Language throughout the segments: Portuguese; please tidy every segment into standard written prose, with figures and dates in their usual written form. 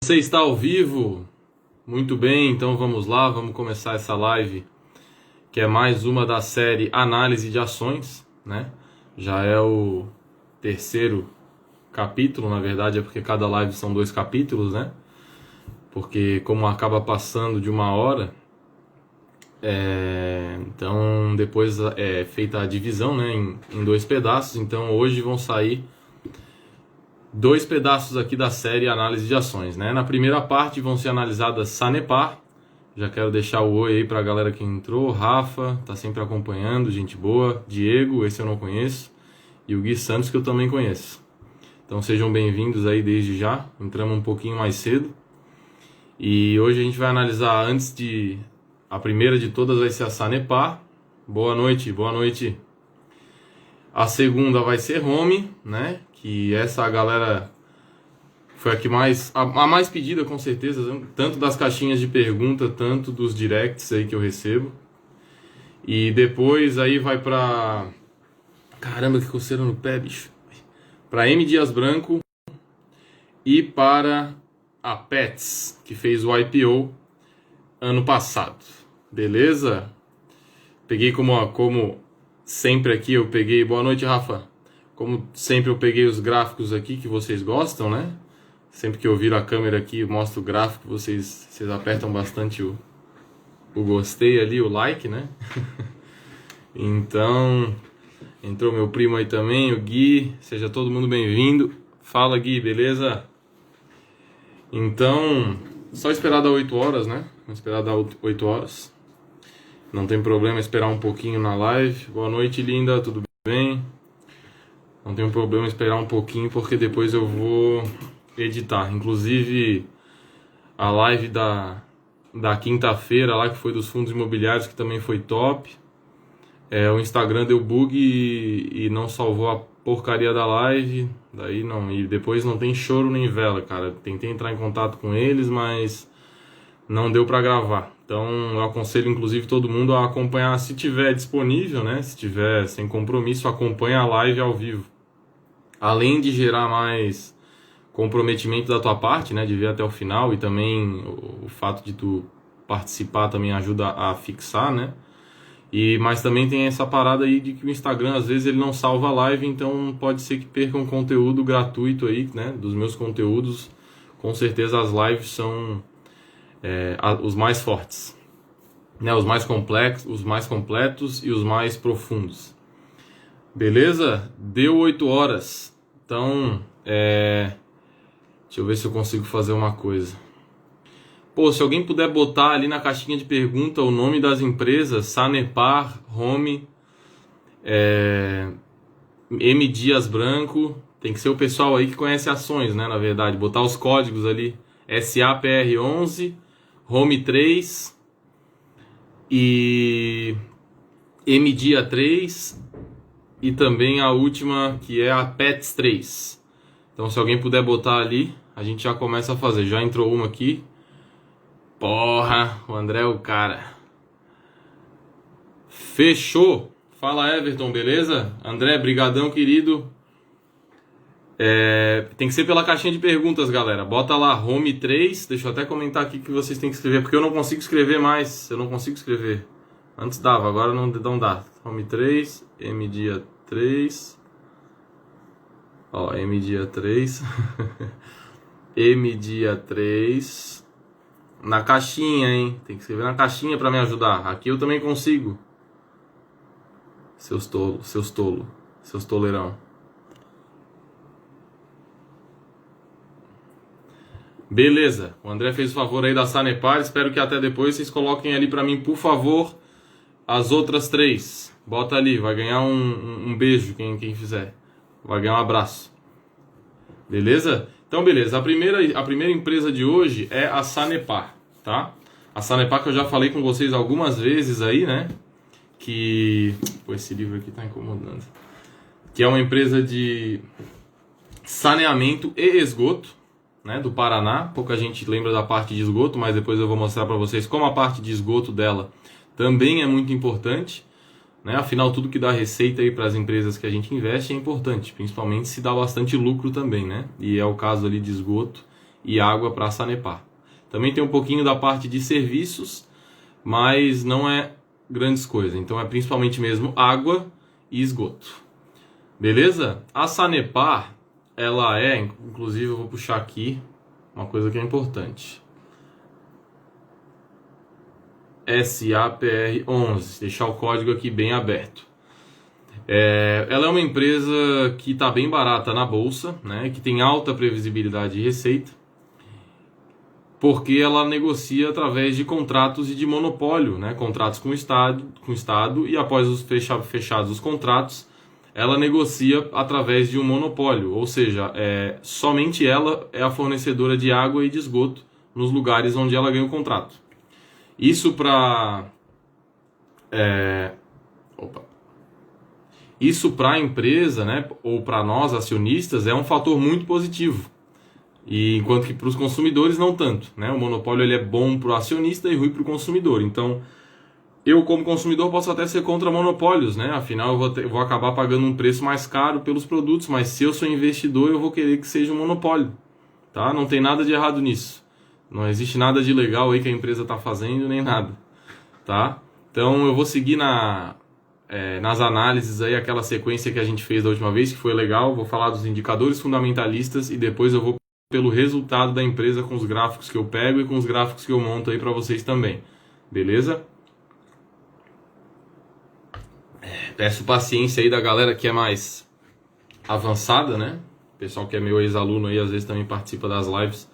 Você está ao vivo? Muito bem, então vamos lá, vamos começar essa live, que é mais uma da série Análise de Ações, né? Já é o terceiro capítulo, na verdade é porque cada live são 2 capítulos, né? Porque como acaba passando de 1 hora, então depois é feita a divisão, né, em 2 pedaços, então hoje vão sair 2 pedaços aqui da série Análise de Ações, né? Na primeira parte vão ser analisadas Sanepar. Já quero deixar o oi aí pra galera que entrou. Rafa, tá sempre acompanhando, gente boa. Diego, esse eu não conheço. E o Gui Santos, que eu também conheço. Então sejam bem-vindos aí desde já. Entramos um pouquinho mais cedo. E hoje a gente vai analisar a primeira de todas vai ser a Sanepar. Boa noite, boa noite. A segunda vai ser Home, né? Que essa galera foi a mais pedida, com certeza, tanto das caixinhas de pergunta, tanto dos directs aí que eu recebo. E depois aí vai pra... Caramba, que coceira no pé, bicho. Pra M. Dias Branco e para a Pets, que fez o IPO ano passado. Beleza? Peguei como sempre aqui, eu peguei... Boa noite, Rafa. Como sempre eu peguei os gráficos aqui que vocês gostam, né? Sempre que eu viro a câmera aqui e mostro o gráfico, vocês apertam bastante o gostei ali, o like, né? Então, entrou meu primo aí também, o Gui. Seja todo mundo bem-vindo. Fala, Gui, beleza? Então, só esperar dar 8 horas, né? Vamos esperar dar 8 horas. Não tem problema esperar um pouquinho na live. Boa noite, linda, tudo bem? Não tem problema esperar um pouquinho, porque depois eu vou editar. Inclusive, a live da quinta-feira lá, que foi dos fundos imobiliários, que também foi top. O Instagram deu bug e não salvou a porcaria da live. Daí não. E depois não tem choro nem vela, cara. Tentei entrar em contato com eles, mas não deu pra gravar. Então eu aconselho inclusive todo mundo a acompanhar, se tiver disponível, né? Se tiver sem compromisso, acompanha a live ao vivo. Além de gerar mais comprometimento da tua parte, né, de ver até o final, e também o fato de tu participar também ajuda a fixar, né? Mas também tem essa parada aí de que o Instagram às vezes ele não salva a live, então pode ser que perca um conteúdo gratuito aí, né, dos meus conteúdos. Com certeza as lives são os mais fortes, né, os mais complexos, os mais completos e os mais profundos. Beleza? Deu 8 horas. Então, deixa eu ver se eu consigo fazer uma coisa. Pô, se alguém puder botar ali na caixinha de pergunta o nome das empresas, Sanepar, Home, M. Dias Branco, tem que ser o pessoal aí que conhece ações, né, na verdade. Botar os códigos ali, SAPR11, Home 3 e M. Dia 3... E também a última, que é a Pets 3. Então se alguém puder botar ali, a gente já começa a fazer. Já entrou uma aqui. Porra, o André é o cara. Fechou. Fala, Everton, beleza? André, brigadão, querido. Tem que ser pela caixinha de perguntas, galera. Bota lá, Home 3. Deixa eu até comentar aqui que vocês têm que escrever, porque eu não consigo escrever mais. Eu não consigo escrever. Antes dava, agora não dá. Home 3, M. Dia 3. Ó, M. Dia 3. M. Dia 3. Na caixinha, hein? Tem que escrever na caixinha pra me ajudar. Aqui eu também consigo. Seus toleirão. Beleza, o André fez o favor aí da Sanepar. Espero que até depois vocês coloquem ali pra mim, por favor, as outras 3. Bota ali, vai ganhar um beijo quem fizer. Vai ganhar um abraço. Beleza? Então, beleza. A primeira empresa de hoje é a Sanepar, tá? A Sanepar que eu já falei com vocês algumas vezes aí, né? Pô, esse livro aqui tá incomodando. Que é uma empresa de saneamento e esgoto, né? Do Paraná. Pouca gente lembra da parte de esgoto, mas depois eu vou mostrar pra vocês como a parte de esgoto dela também é muito importante. Né? Afinal, tudo que dá receita aí para as empresas que a gente investe é importante, principalmente se dá bastante lucro também, né? E é o caso ali de esgoto e água para a Sanepar. Também tem um pouquinho da parte de serviços, mas não é grandes coisas. Então é principalmente mesmo água e esgoto. Beleza? A Sanepar, ela é, inclusive eu vou puxar aqui uma coisa que é importante. SAPR11, deixar o código aqui bem aberto. Ela é uma empresa que está bem barata na bolsa, né, que tem alta previsibilidade de receita, porque ela negocia através de contratos e de monopólio, né, contratos com o Estado, e após os fechados os contratos, ela negocia através de um monopólio, ou seja, somente ela é a fornecedora de água e de esgoto nos lugares onde ela ganha o contrato. Isso para a empresa, né, ou para nós acionistas, é um fator muito positivo. E enquanto que para os consumidores não tanto, né? O monopólio ele é bom para o acionista e ruim para o consumidor. Então, eu como consumidor posso até ser contra monopólios, né? Afinal, eu vou acabar pagando um preço mais caro pelos produtos, mas se eu sou investidor, eu vou querer que seja um monopólio, tá? Não tem nada de errado nisso. Não existe nada de legal aí que a empresa está fazendo, nem nada, tá? Então, eu vou seguir nas análises aí, aquela sequência que a gente fez da última vez, que foi legal. Vou falar dos indicadores fundamentalistas e depois eu vou pelo resultado da empresa com os gráficos que eu pego e com os gráficos que eu monto aí para vocês também. Beleza? Peço paciência aí da galera que é mais avançada, né? O pessoal que é meu ex-aluno aí às vezes também participa das lives.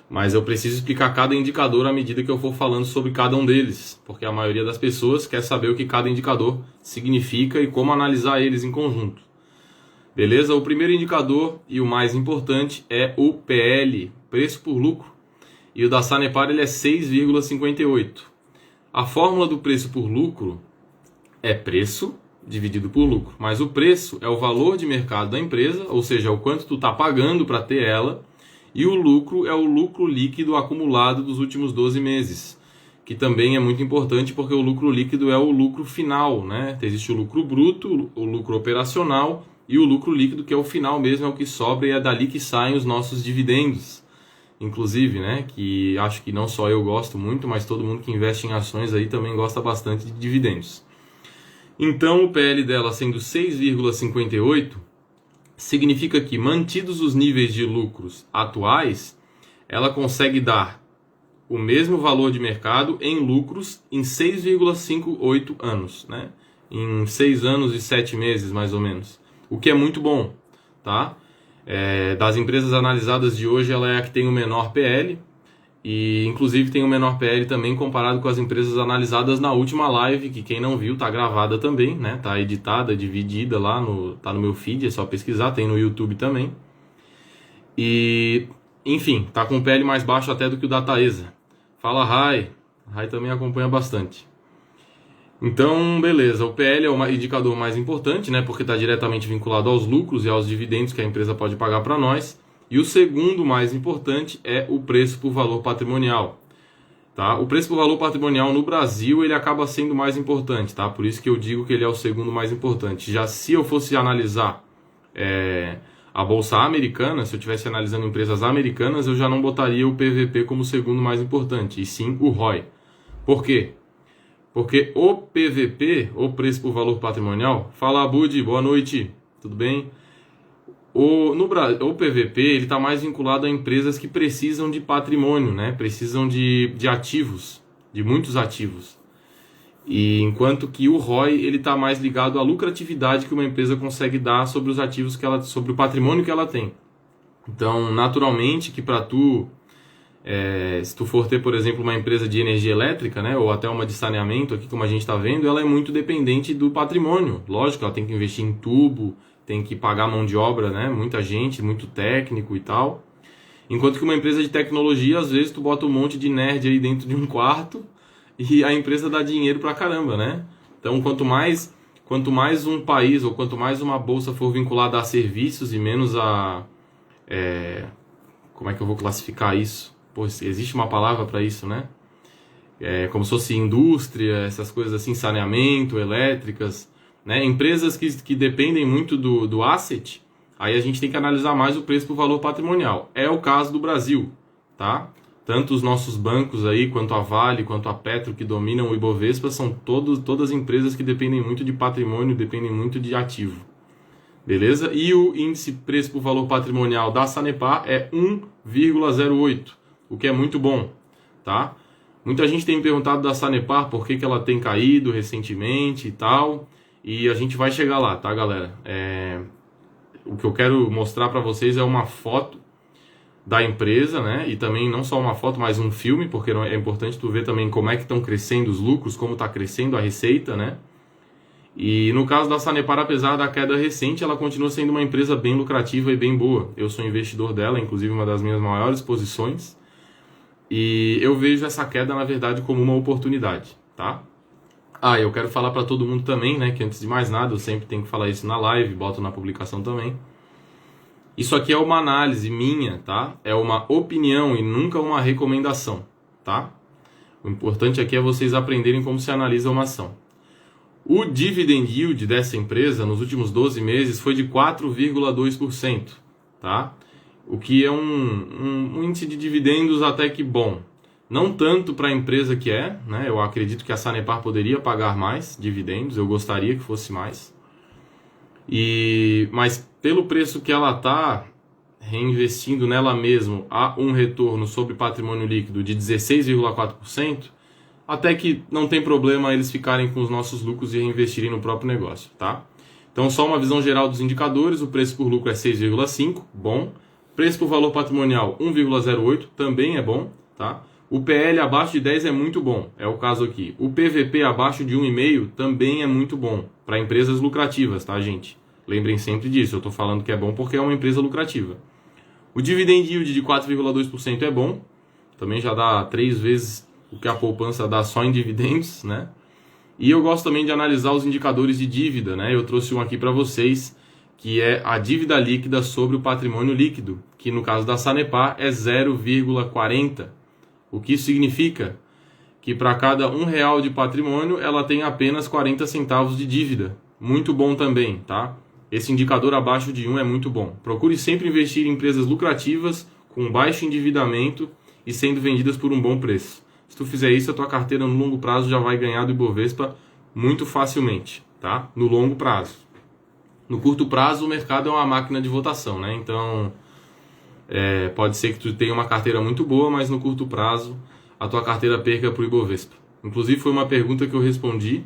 Mas eu preciso explicar cada indicador à medida que eu for falando sobre cada um deles, porque a maioria das pessoas quer saber o que cada indicador significa e como analisar eles em conjunto. Beleza? O primeiro indicador e o mais importante é o PL, preço por lucro, e o da Sanepar ele é 6,58. A fórmula do preço por lucro é preço dividido por lucro, mas o preço é o valor de mercado da empresa, ou seja, o quanto tu está pagando para ter ela, e o lucro é o lucro líquido acumulado dos últimos 12 meses, que também é muito importante porque o lucro líquido é o lucro final, né? Existe o lucro bruto, o lucro operacional e o lucro líquido, que é o final mesmo, é o que sobra e é dali que saem os nossos dividendos. Inclusive, né? Que acho que não só eu gosto muito, mas todo mundo que investe em ações aí também gosta bastante de dividendos. Então o PL dela sendo 6,58, significa que, mantidos os níveis de lucros atuais, ela consegue dar o mesmo valor de mercado em lucros em 6,58 anos, né? Em 6 anos e 7 meses, mais ou menos. O que é muito bom, tá? Das empresas analisadas de hoje, ela é a que tem o menor PL, e inclusive tem o menor PL também comparado com as empresas analisadas na última live, que quem não viu tá gravada também, né? Tá editada, dividida lá, tá no meu feed, é só pesquisar, tem no YouTube também. E, enfim, tá com o PL mais baixo até do que o da Taesa. Fala Rai também acompanha bastante. Então, beleza, o PL é o indicador mais importante, né? Porque está diretamente vinculado aos lucros e aos dividendos que a empresa pode pagar para nós. E o segundo mais importante é o preço por valor patrimonial, tá? O preço por valor patrimonial no Brasil ele acaba sendo mais importante, tá? Por isso que eu digo que ele é o segundo mais importante. Já se eu fosse analisar a bolsa americana, se eu estivesse analisando empresas americanas, eu já não botaria o PVP como segundo mais importante, e sim o ROI. Por quê? Porque o PVP, o preço por valor patrimonial, fala Abud, boa noite, tudo bem? O PVP ele está mais vinculado a empresas que precisam de patrimônio, né? Precisam de ativos, de muitos ativos. E enquanto que o ROI ele está mais ligado à lucratividade que uma empresa consegue dar sobre os ativos sobre o patrimônio que ela tem. Então, naturalmente, que para se tu for ter, por exemplo, uma empresa de energia elétrica, né, ou até uma de saneamento, aqui como a gente está vendo, ela é muito dependente do patrimônio. Lógico, ela tem que investir em tubo, tem que pagar mão de obra, né? Muita gente, muito técnico e tal. Enquanto que uma empresa de tecnologia, às vezes tu bota um monte de nerd aí dentro de um quarto e a empresa dá dinheiro pra caramba, né? Então, quanto mais um país ou quanto mais uma bolsa for vinculada a serviços e menos como é que eu vou classificar isso? Pô, existe uma palavra para isso, né? Como se fosse indústria, essas coisas assim, saneamento, elétricas, né? Empresas que dependem muito do asset, aí a gente tem que analisar mais o preço por valor patrimonial. É o caso do Brasil, tá? Tanto os nossos bancos aí, quanto a Vale, quanto a Petro, que dominam o Ibovespa, são todas empresas que dependem muito de patrimônio, dependem muito de ativo. Beleza? E o índice preço por valor patrimonial da Sanepar é 1,08, o que é muito bom, tá? Muita gente tem me perguntado da Sanepar por que ela tem caído recentemente e tal, e a gente vai chegar lá, tá, galera? O que eu quero mostrar para vocês é uma foto da empresa, né? E também não só uma foto, mas um filme, porque é importante tu ver também como é que estão crescendo os lucros, como está crescendo a receita, né? E no caso da Sanepar, apesar da queda recente, ela continua sendo uma empresa bem lucrativa e bem boa. Eu sou investidor dela, inclusive uma das minhas maiores posições. E eu vejo essa queda, na verdade, como uma oportunidade, tá? Eu quero falar para todo mundo também, né? Que antes de mais nada, eu sempre tenho que falar isso na live, boto na publicação também. Isso aqui é uma análise minha, tá? É uma opinião e nunca uma recomendação, tá? O importante aqui é vocês aprenderem como se analisa uma ação. O dividend yield dessa empresa nos últimos 12 meses foi de 4,2%, tá? O que é um índice de dividendos até que bom. Não tanto para a empresa que é, né? Eu acredito que a Sanepar poderia pagar mais dividendos, eu gostaria que fosse mais. Mas pelo preço que ela está reinvestindo nela mesma, há um retorno sobre patrimônio líquido de 16,4%, até que não tem problema eles ficarem com os nossos lucros e reinvestirem no próprio negócio, tá? Então, só uma visão geral dos indicadores: o preço por lucro é 6,5, bom. Preço por valor patrimonial 1,08, também é bom, tá? O PL abaixo de 10 é muito bom, é o caso aqui. O PVP abaixo de 1,5 também é muito bom, para empresas lucrativas, tá, gente? Lembrem sempre disso, eu estou falando que é bom porque é uma empresa lucrativa. O dividend yield de 4,2% é bom, também já dá 3 vezes o que a poupança dá só em dividendos, né? E eu gosto também de analisar os indicadores de dívida, né? Eu trouxe um aqui para vocês, que é a dívida líquida sobre o patrimônio líquido, que no caso da Sanepar é 0,40. O que isso significa? Que para cada R$1 de patrimônio, ela tem apenas 40 centavos de dívida. Muito bom também, tá? Esse indicador abaixo de 1 é muito bom. Procure sempre investir em empresas lucrativas, com baixo endividamento e sendo vendidas por um bom preço. Se tu fizer isso, a tua carteira no longo prazo já vai ganhar do Ibovespa muito facilmente, tá? No longo prazo. No curto prazo, o mercado é uma máquina de votação, né? Então, pode ser que tu tenha uma carteira muito boa, mas no curto prazo a tua carteira perca para o Ibovespa. Inclusive, foi uma pergunta que eu respondi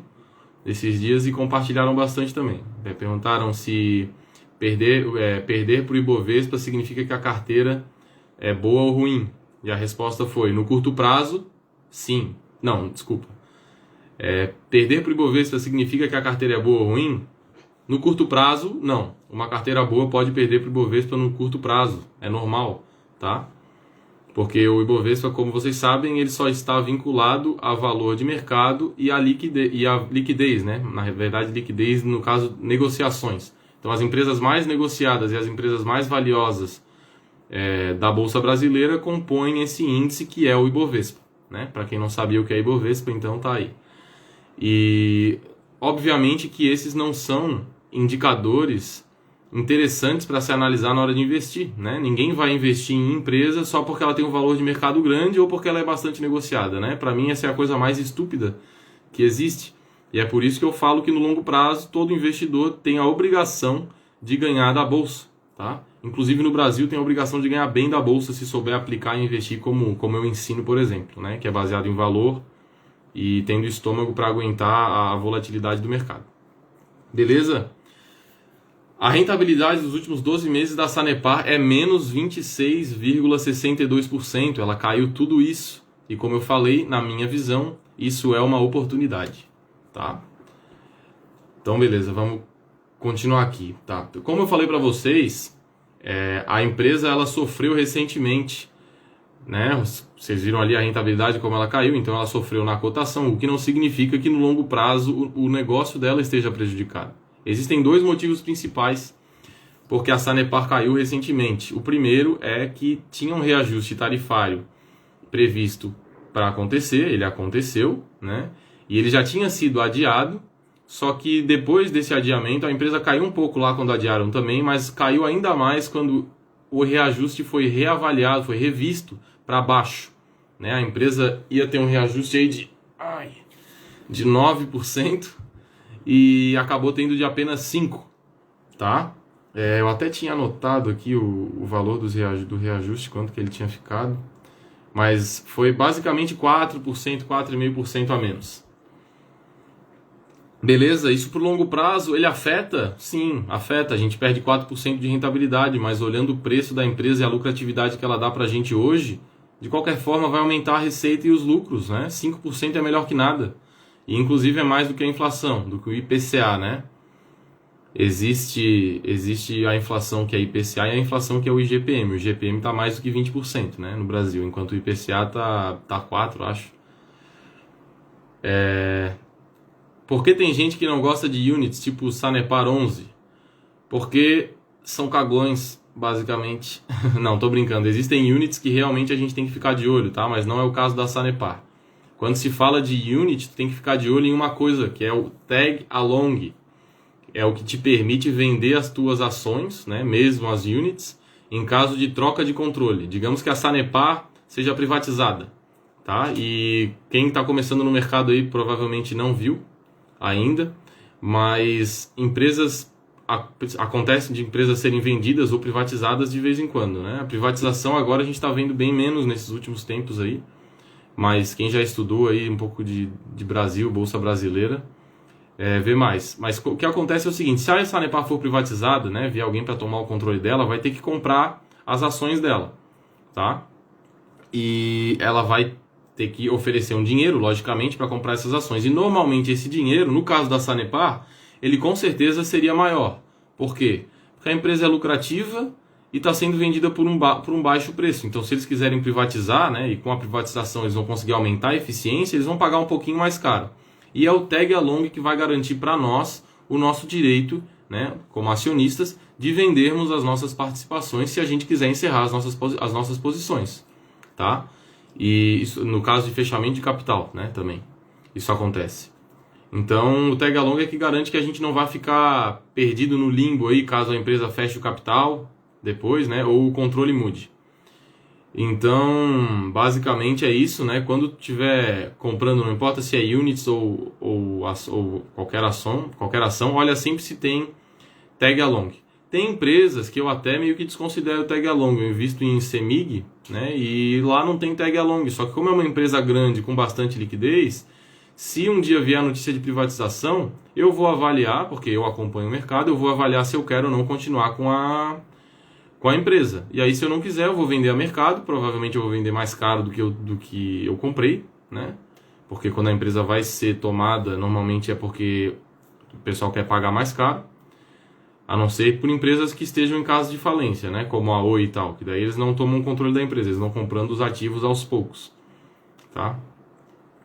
esses dias e compartilharam bastante também. Perguntaram se perder para o Ibovespa significa que a carteira é boa ou ruim. E a resposta foi: no curto prazo, sim. Não, desculpa. Perder para o Ibovespa significa que a carteira é boa ou ruim? No curto prazo, não. Uma carteira boa pode perder para o Ibovespa no curto prazo. É normal, tá? Porque o Ibovespa, como vocês sabem, ele só está vinculado a valor de mercado e a liquidez, né? Na verdade, liquidez, no caso, negociações. Então, as empresas mais negociadas e as empresas mais valiosas da Bolsa Brasileira compõem esse índice que é o Ibovespa, né? Para quem não sabia o que é Ibovespa, então tá aí. E, obviamente, que esses não são indicadores interessantes para se analisar na hora de investir, né? Ninguém vai investir em empresa só porque ela tem um valor de mercado grande ou porque ela é bastante negociada, né? Para mim, essa é a coisa mais estúpida que existe. E é por isso que eu falo que no longo prazo todo investidor tem a obrigação de ganhar da bolsa, tá? Inclusive no Brasil tem a obrigação de ganhar bem da bolsa se souber aplicar e investir como eu ensino, por exemplo, né? Que é baseado em valor e tendo estômago para aguentar a volatilidade do mercado. Beleza? A rentabilidade dos últimos 12 meses da Sanepar é menos 26,62%. Ela caiu tudo isso. E como eu falei, na minha visão, isso é uma oportunidade, tá? Então, beleza, vamos continuar aqui, tá? Como eu falei para vocês, a empresa ela sofreu recentemente, né? Vocês viram ali a rentabilidade como ela caiu, então ela sofreu na cotação, o que não significa que no longo prazo o negócio dela esteja prejudicado. Existem dois motivos principais porque a Sanepar caiu recentemente. O primeiro é que tinha um reajuste tarifário previsto para acontecer, ele aconteceu, né? E ele já tinha sido adiado, Só que depois desse adiamento, a empresa caiu um pouco lá quando adiaram também, mas caiu ainda mais quando o reajuste foi reavaliado, foi revisto para baixo, né? A empresa ia ter um reajuste aí de 9% e acabou tendo de apenas 5%, tá? Eu até tinha anotado aqui o valor do reajuste, quanto que ele tinha ficado, mas foi basicamente 4%, 4,5% a menos. Beleza, isso pro longo prazo, ele afeta? Sim, afeta, a gente perde 4% de rentabilidade, mas olhando o preço da empresa e a lucratividade que ela dá pra gente hoje, de qualquer forma vai aumentar a receita e os lucros, né? 5% é melhor que nada, e inclusive é mais do que a inflação, do que o IPCA, né? Existe a inflação que é IPCA e a inflação que é o IGPM. O IGPM está mais do que 20%, né, no Brasil, enquanto o IPCA tá 4%, acho. Por que tem gente que não gosta de units, tipo o Sanepar 11? Porque são cagões, basicamente. Não, tô brincando. Existem units que realmente a gente tem que ficar de olho, tá? Mas não é o caso da Sanepar. Quando se fala de unit, tu tem que ficar de olho em uma coisa, que é o tag along. É o que te permite vender as tuas ações, né, mesmo as units, em caso de troca de controle. Digamos que a Sanepar seja privatizada, tá? E quem está começando no mercado aí provavelmente não viu ainda, mas acontece de empresas serem vendidas ou privatizadas de vez em quando, né? A privatização agora a gente está vendo bem menos nesses últimos tempos aí, mas quem já estudou aí um pouco de Brasil, Bolsa Brasileira, vê mais. Mas o que acontece é o seguinte: se a Sanepar for privatizada, né, vier alguém para tomar o controle dela, vai ter que comprar as ações dela, tá? E ela vai ter que oferecer um dinheiro, logicamente, para comprar essas ações. E normalmente esse dinheiro, no caso da Sanepar, ele com certeza seria maior. Por quê? Porque a empresa é lucrativa e está sendo vendida por um baixo preço. Então, se eles quiserem privatizar, né, e com a privatização eles vão conseguir aumentar a eficiência, eles vão pagar um pouquinho mais caro. E é o tag along que vai garantir para nós o nosso direito, né, como acionistas, de vendermos as nossas participações se a gente quiser encerrar as nossas posições, tá? E isso, no caso de fechamento de capital, né, também isso acontece. Então o tag along é que garante que a gente não vai ficar perdido no limbo aí caso a empresa feche o capital depois, né, ou o controle mude. Então, basicamente é isso, né? Quando estiver comprando, não importa se é units ou qualquer ação, olha sempre se tem tag along. Tem empresas que eu até meio que desconsidero tag along. Eu invisto em CEMIG, né? E lá não tem tag along. Só que como é uma empresa grande com bastante liquidez, se um dia vier a notícia de privatização, eu vou avaliar, porque eu acompanho o mercado, eu vou avaliar se eu quero ou não continuar com a empresa. E aí, se eu não quiser, eu vou vender a mercado. Provavelmente eu vou vender mais caro do que eu comprei, né? Porque quando a empresa vai ser tomada, normalmente é porque o pessoal quer pagar mais caro. A não ser por empresas que estejam em caso de falência, né? Como a Oi e tal. Que daí eles não tomam controle da empresa, eles vão comprando os ativos aos poucos, tá?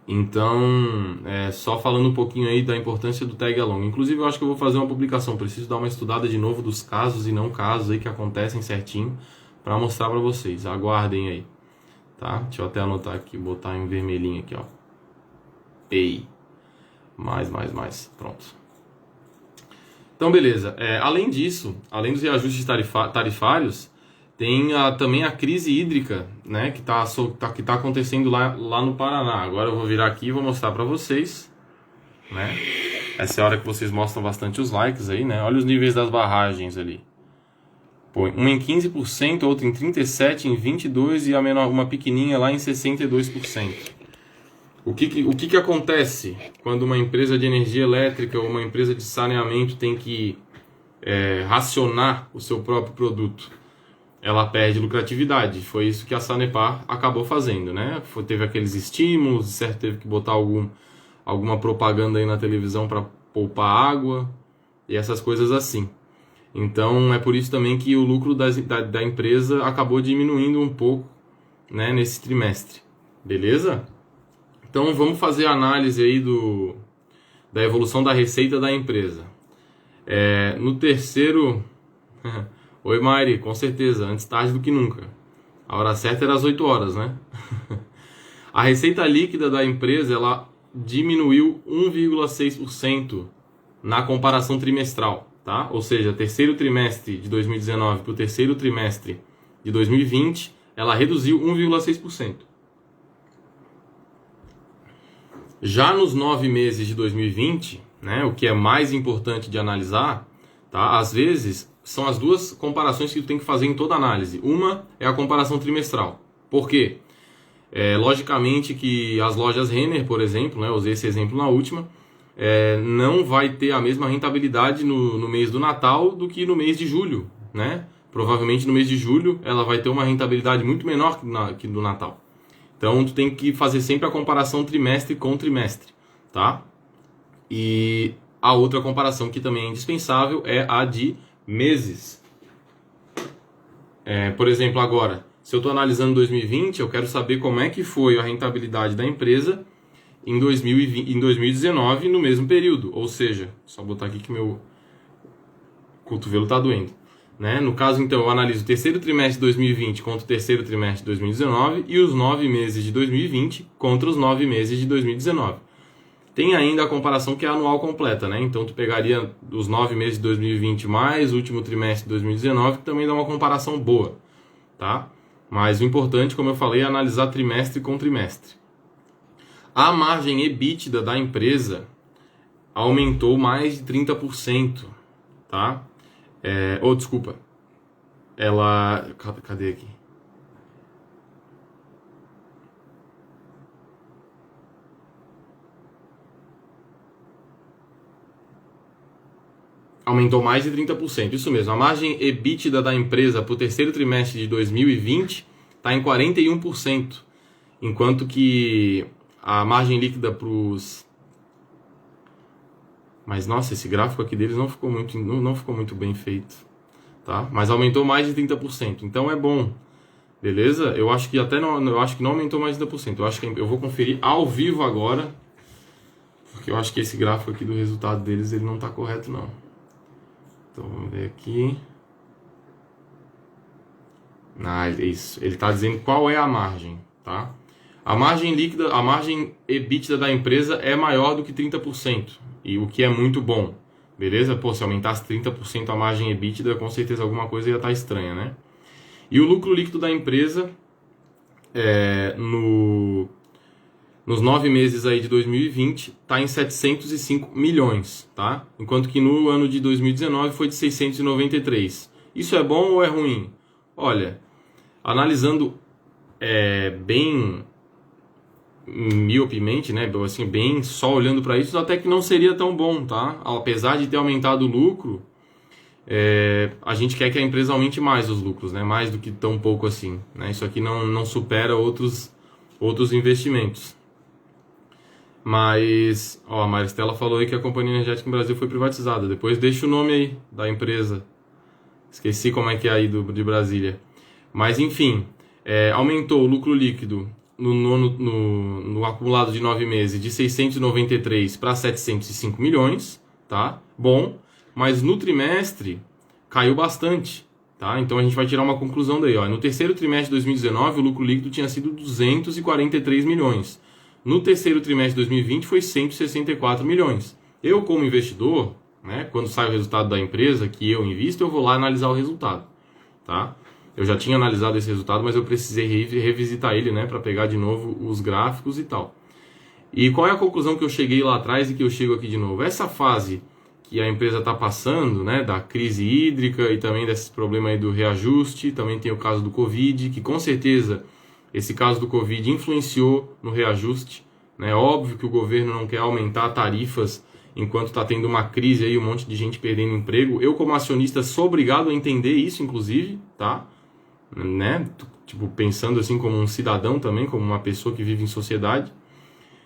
Então, só falando um pouquinho aí da importância do tag along. Inclusive, eu acho que eu vou fazer uma publicação. Preciso dar uma estudada de novo dos casos e não casos aí que acontecem certinho para mostrar para vocês. Aguardem aí, tá? Deixa eu até anotar aqui, botar em vermelhinho aqui, ó. Ei. Mais. Pronto. Então, beleza. Além disso, além dos reajustes tarifários, tem também a crise hídrica, né, que tá acontecendo lá no Paraná. Agora eu vou virar aqui e vou mostrar para vocês, né? Essa é a hora que vocês mostram bastante os likes aí, né? Olha os níveis das barragens ali. Pô, uma em 15%, outra em 37%, em 22% e uma pequenininha lá em 62%. O que acontece quando uma empresa de energia elétrica ou uma empresa de saneamento tem que racionar o seu próprio produto? Ela perde lucratividade. Foi isso que a Sanepar acabou fazendo, né? Teve aqueles estímulos, certo? Teve que botar alguma propaganda aí na televisão para poupar água e essas coisas assim. Então é por isso também que o lucro da empresa acabou diminuindo um pouco, né, nesse trimestre. Beleza? Então vamos fazer a análise aí da evolução da receita da empresa. No terceiro... Oi, Mari, com certeza, antes tarde do que nunca. A hora certa era às 8 horas, né? A receita líquida da empresa, ela diminuiu 1,6% na comparação trimestral, tá? Ou seja, terceiro trimestre de 2019 para o terceiro trimestre de 2020, ela reduziu 1,6%. Já nos 9 meses de 2020, né, o que é mais importante de analisar, tá? Às vezes são as duas comparações que tu tem que fazer em toda análise. Uma é a comparação trimestral. Por quê? Logicamente que as lojas Renner, por exemplo, né, eu usei esse exemplo na última, não vai ter a mesma rentabilidade no mês do Natal do que no mês de julho, né? Provavelmente no mês de julho ela vai ter uma rentabilidade muito menor que do Natal. Então tu tem que fazer sempre a comparação trimestre com trimestre, tá? E a outra comparação que também é indispensável é a de meses. Por exemplo, agora, se eu estou analisando 2020, eu quero saber como é que foi a rentabilidade da empresa em 2019 no mesmo período. Ou seja, só botar aqui que meu cotovelo está doendo. Né? No caso, então, eu analiso o terceiro trimestre de 2020 contra o terceiro trimestre de 2019 e os 9 meses de 2020 contra os 9 meses de 2019. Tem ainda a comparação que é anual completa, né? Então, tu pegaria os 9 meses de 2020 mais o último trimestre de 2019, que também dá uma comparação boa, tá? Mas o importante, como eu falei, é analisar trimestre com trimestre. A margem EBITDA da empresa aumentou mais de 30%, tá? Desculpa. Cadê aqui? Aumentou mais de 30%. Isso mesmo. A margem EBITDA da empresa para o terceiro trimestre de 2020 está em 41%. Enquanto que a margem líquida para os... Mas, nossa, esse gráfico aqui deles não ficou muito bem feito, tá? Mas aumentou mais de 30%, então é bom, beleza? Eu acho que não aumentou mais de 30%. Eu acho que eu vou conferir ao vivo agora, porque eu acho que esse gráfico aqui do resultado deles, ele não está correto, não. Então, vamos ver aqui. Isso. Ele está dizendo qual é a margem, tá? A margem líquida, a margem EBITDA da empresa é maior do que 30%. E o que é muito bom, beleza? Pô, se aumentasse 30% a margem EBITDA, com certeza alguma coisa ia estar estranha, né? E o lucro líquido da empresa, nos 9 meses aí de 2020, está em 705 milhões, tá? Enquanto que no ano de 2019 foi de 693. Isso é bom ou é ruim? Olha, analisando bem miopemente, né, assim, bem só olhando para isso, até que não seria tão bom, tá? Apesar de ter aumentado o lucro, a gente quer que a empresa aumente mais os lucros, né? Mais do que tão pouco assim, né? Isso aqui não supera outros investimentos. Mas, a Maristela falou aí que a Companhia Energética em Brasil foi privatizada. Depois deixa o nome aí da empresa. Esqueci como é que é aí de Brasília. Mas, enfim, aumentou o lucro líquido no acumulado de 9 meses de 693 para 705 milhões, tá? Bom, mas no trimestre caiu bastante, tá? Então a gente vai tirar uma conclusão daí, ó. No terceiro trimestre de 2019 o lucro líquido tinha sido 243 milhões. No terceiro trimestre de 2020 foi 164 milhões. Eu, como investidor, né, quando sai o resultado da empresa que eu invisto, eu vou lá analisar o resultado, tá? Eu já tinha analisado esse resultado, mas eu precisei revisitar ele, né, para pegar de novo os gráficos e tal. E qual é a conclusão que eu cheguei lá atrás e que eu chego aqui de novo? Essa fase que a empresa está passando, né, da crise hídrica e também desse problema aí do reajuste, também tem o caso do Covid, que com certeza esse caso do Covid influenciou no reajuste, né? Óbvio que o governo não quer aumentar tarifas enquanto está tendo uma crise aí, um monte de gente perdendo emprego. Eu, como acionista, sou obrigado a entender isso, inclusive, tá? Né? Tipo, pensando assim como um cidadão também, como uma pessoa que vive em sociedade.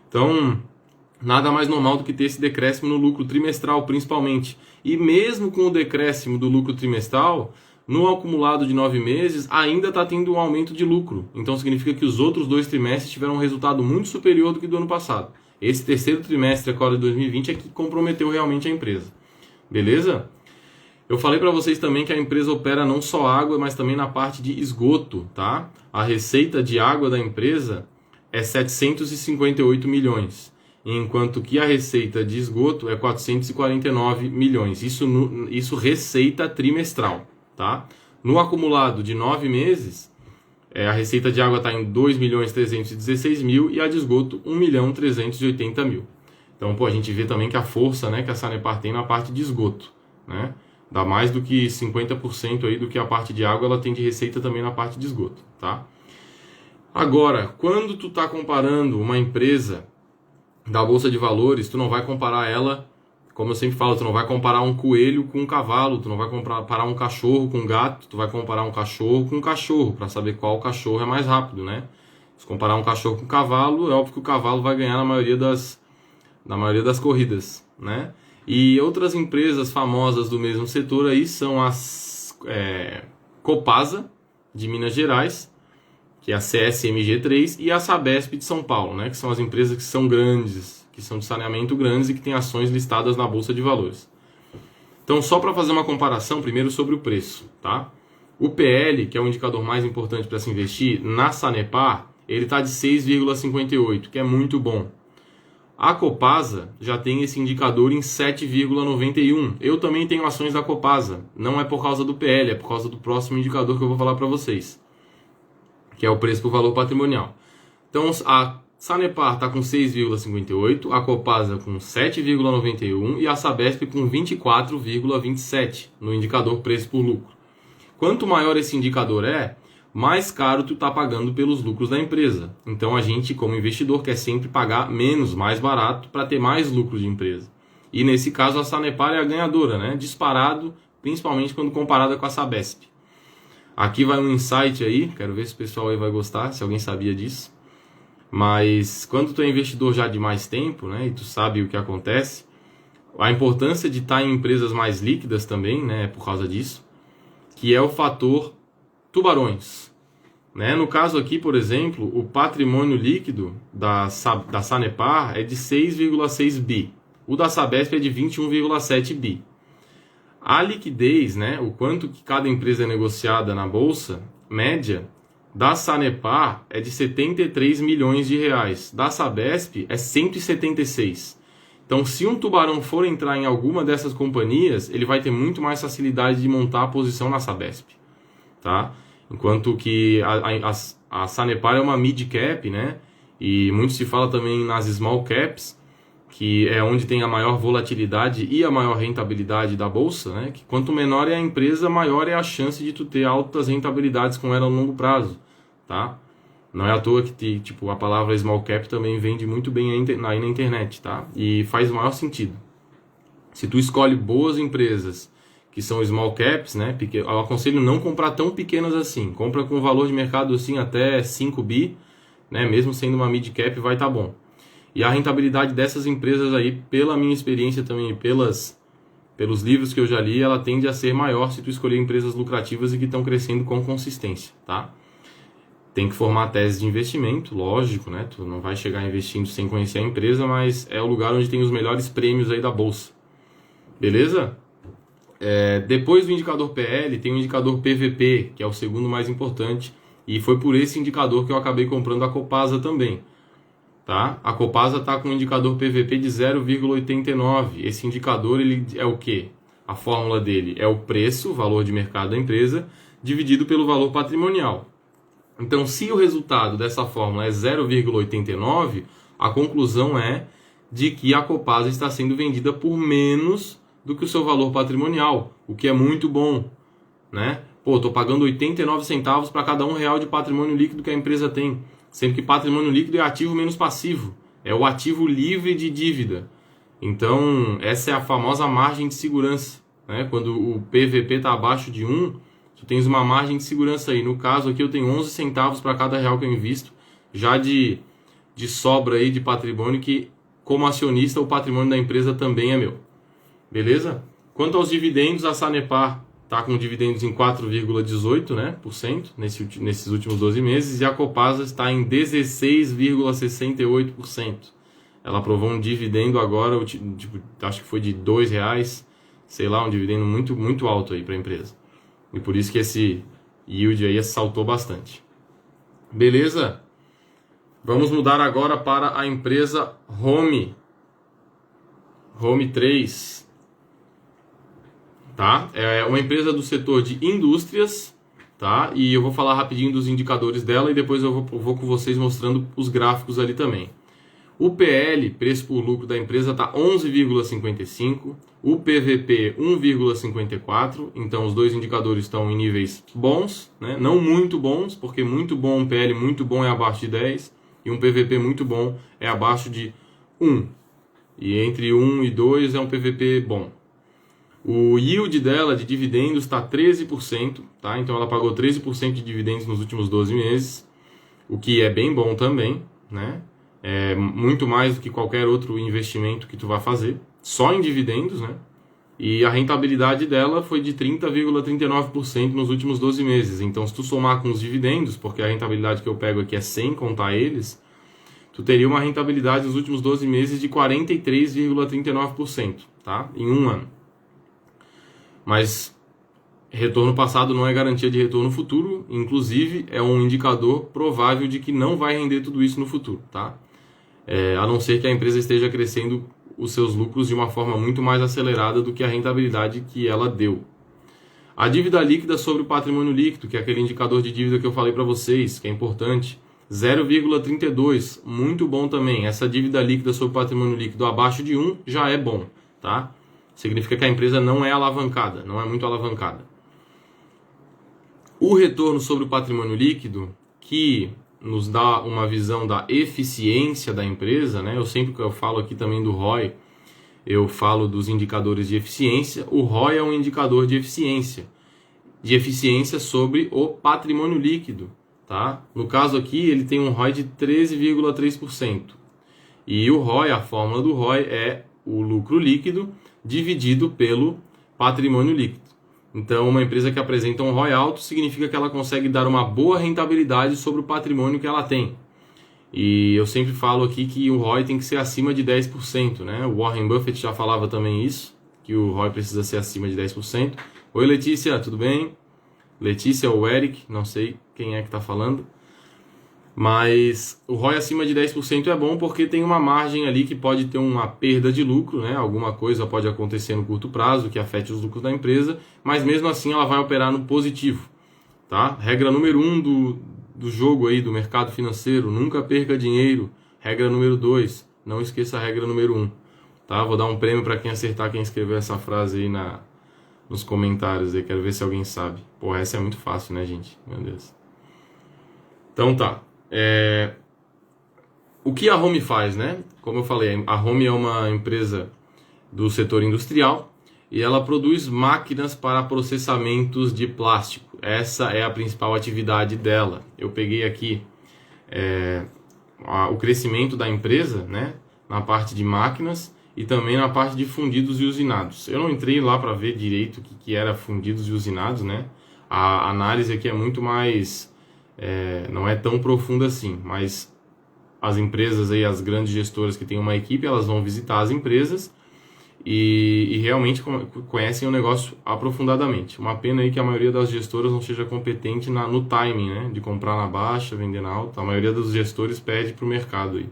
Então, nada mais normal do que ter esse decréscimo no lucro trimestral, principalmente. E mesmo com o decréscimo do lucro trimestral, no acumulado de 9 meses, ainda está tendo um aumento de lucro. Então, significa que os outros 2 trimestres tiveram um resultado muito superior do que do ano passado. Esse terceiro trimestre agora de 2020 é que comprometeu realmente a empresa. Beleza? Eu falei para vocês também que a empresa opera não só água, mas também na parte de esgoto, tá? A receita de água da empresa é 758 milhões. enquanto que a receita de esgoto é 449 milhões. Isso receita trimestral, tá? No acumulado de 9 meses, a receita de água está em 2.316.000 e a de esgoto 1.380.000. Então, a gente vê também que a força, né, que a Sanepar tem na parte de esgoto, né? Dá mais do que 50% aí do que a parte de água, ela tem de receita também na parte de esgoto, tá? Agora, quando tu tá comparando uma empresa da Bolsa de Valores, tu não vai comparar ela, como eu sempre falo, tu não vai comparar um coelho com um cavalo, tu não vai comparar um cachorro com um gato, tu vai comparar um cachorro com um cachorro, para saber qual cachorro é mais rápido, né? Se comparar um cachorro com um cavalo, é óbvio que o cavalo vai ganhar na maioria das corridas, né? E outras empresas famosas do mesmo setor aí são as Copasa, de Minas Gerais, que é a CSMG3, e a Sabesp de São Paulo, né? Que são as empresas que são grandes, que são de saneamento grandes e que têm ações listadas na Bolsa de Valores. Então, só para fazer uma comparação, primeiro sobre o preço, tá? O PL, que é o indicador mais importante para se investir, na Sanepar, ele está de 6,58, que é muito bom. A Copasa já tem esse indicador em 7,91. Eu também tenho ações da Copasa. Não é por causa do PL, é por causa do próximo indicador que eu vou falar para vocês, que é o preço por valor patrimonial. Então, a Sanepar está com 6,58, a Copasa com 7,91 e a Sabesp com 24,27 no indicador preço por lucro. Quanto maior esse indicador mais caro tu está pagando pelos lucros da empresa. Então a gente, como investidor, quer sempre pagar menos, mais barato, para ter mais lucro de empresa. E nesse caso a Sanepar é a ganhadora, né? Disparado, principalmente quando comparada com a Sabesp. Aqui vai um insight aí, quero ver se o pessoal aí vai gostar, se alguém sabia disso. Mas quando tu é investidor já de mais tempo, né, e tu sabe o que acontece, a importância de estar em empresas mais líquidas também, né, é por causa disso, que é o fator tubarões, né? No caso aqui, por exemplo, o patrimônio líquido da Sanepar é de 6,6 bi. O da Sabesp é de 21,7 bi. A liquidez, né, o quanto que cada empresa é negociada na bolsa, média, da Sanepar é de 73 milhões de reais. Da Sabesp é 176. Então, se um tubarão for entrar em alguma dessas companhias, ele vai ter muito mais facilidade de montar a posição na Sabesp, tá? Enquanto que a Sanepar é uma mid cap, né? E muito se fala também nas small caps, que é onde tem a maior volatilidade e a maior rentabilidade da bolsa, né? Que quanto menor é a empresa, maior é a chance de tu ter altas rentabilidades com ela a longo prazo, tá? Não é à toa que tipo, a palavra small cap também vende muito bem aí na internet, tá? E faz o maior sentido. Se tu escolhe boas empresas que são small caps, né? Eu aconselho não comprar tão pequenas assim. Compra com valor de mercado assim até 5 bi, né? Mesmo sendo uma mid cap vai estar bom. E a rentabilidade dessas empresas aí, pela minha experiência também, pelos livros que eu já li, ela tende a ser maior se tu escolher empresas lucrativas e que estão crescendo com consistência, tá? Tem que formar tese de investimento, lógico, né? Tu não vai chegar investindo sem conhecer a empresa, mas é o lugar onde tem os melhores prêmios aí da bolsa. Beleza? Depois do indicador PL, tem o indicador PVP, que é o segundo mais importante, e foi por esse indicador que eu acabei comprando a Copasa também, tá? A Copasa está com um indicador PVP de 0,89. Esse indicador ele é o quê? A fórmula dele é o preço, o valor de mercado da empresa, dividido pelo valor patrimonial. Então, se o resultado dessa fórmula é 0,89, a conclusão é de que a Copasa está sendo vendida por menos do que o seu valor patrimonial, o que é muito bom, né? Pô, estou pagando 89 centavos para cada R$1 de patrimônio líquido que a empresa tem, sendo que patrimônio líquido é ativo menos passivo, é o ativo livre de dívida. Então, essa é a famosa margem de segurança, né? Quando o PVP está abaixo de 1, tu tens uma margem de segurança aí. No caso aqui eu tenho 11 centavos para cada real que eu invisto, já de sobra aí de patrimônio, que como acionista o patrimônio da empresa também é meu. Beleza? Quanto aos dividendos, a Sanepar está com dividendos em 4,18%, né, nesses últimos 12 meses, e a Copasa está em 16,68%. Ela aprovou um dividendo agora, tipo, acho que foi de R$2, sei lá, um dividendo muito, muito alto aí para a empresa. E por isso que esse yield aí saltou bastante. Beleza? Vamos mudar agora para a empresa Home 3, tá? É uma empresa do setor de indústrias, tá? E eu vou falar rapidinho dos indicadores dela e depois eu vou com vocês mostrando os gráficos ali também. O PL, preço por lucro da empresa, está 11,55, o PVP 1,54, então os dois indicadores estão em níveis bons, né? Não muito bons, porque muito bom, um PL muito bom é abaixo de 10, e um PVP muito bom é abaixo de 1. E entre 1 e 2 é um PVP bom. O yield dela de dividendos está 13%, tá? Então ela pagou 13% de dividendos nos últimos 12 meses, o que é bem bom também, né? É muito mais do que qualquer outro investimento que tu vai fazer, só em dividendos, né? E a rentabilidade dela foi de 30,39% nos últimos 12 meses. Então, se tu somar com os dividendos, porque a rentabilidade que eu pego aqui é sem contar eles, tu teria uma rentabilidade nos últimos 12 meses de 43,39%, tá? Em um ano. Mas retorno passado não é garantia de retorno futuro, inclusive é um indicador provável de que não vai render tudo isso no futuro, tá? A não ser que a empresa esteja crescendo os seus lucros de uma forma muito mais acelerada do que a rentabilidade que ela deu. A dívida líquida sobre o patrimônio líquido, que é aquele indicador de dívida que eu falei para vocês, que é importante, 0,32, muito bom também. Essa dívida líquida sobre o patrimônio líquido abaixo de 1 já é bom, tá? Significa que a empresa não é alavancada, não é muito alavancada. O retorno sobre o patrimônio líquido, que nos dá uma visão da eficiência da empresa, né? Eu sempre que eu falo aqui também do ROI, eu falo dos indicadores de eficiência. O ROI é um indicador de eficiência sobre o patrimônio líquido, tá? No caso aqui, ele tem um ROI de 13,3%. E o ROI, a fórmula do ROI é o lucro líquido dividido pelo patrimônio líquido. Então, uma empresa que apresenta um ROI alto significa que ela consegue dar uma boa rentabilidade sobre o patrimônio que ela tem. E eu sempre falo aqui que o ROI tem que ser acima de 10%, né? O Warren Buffett já falava também isso, que o ROI precisa ser acima de 10%. Oi, Letícia, tudo bem? Letícia ou Eric, não sei quem é que está falando. Mas o ROI acima de 10% é bom porque tem uma margem ali que pode ter uma perda de lucro, né? Alguma coisa pode acontecer no curto prazo que afete os lucros da empresa, mas mesmo assim ela vai operar no positivo, tá? Regra número 1 do jogo aí, do mercado financeiro, nunca perca dinheiro. Regra número 2, não esqueça a regra número 1, tá? Vou dar um prêmio para quem acertar, quem escreveu essa frase aí nos comentários aí, quero ver se alguém sabe. Pô, essa é muito fácil, né, gente? Meu Deus. Então tá. O que a Home faz, né? Como eu falei, a Home é uma empresa do setor industrial e ela produz máquinas para processamentos de plástico. Essa é a principal atividade dela. Eu peguei aqui o crescimento da empresa, né? Na parte de máquinas e também na parte de fundidos e usinados. Eu não entrei lá para ver direito o que era fundidos e usinados, né? A análise aqui é muito mais... não é tão profunda assim, mas as empresas aí, as grandes gestoras que têm uma equipe, elas vão visitar as empresas e realmente conhecem o negócio aprofundadamente. Uma pena aí que a maioria das gestoras não seja competente no timing, né? De comprar na baixa, vender na alta. A maioria dos gestores perde para o mercado aí,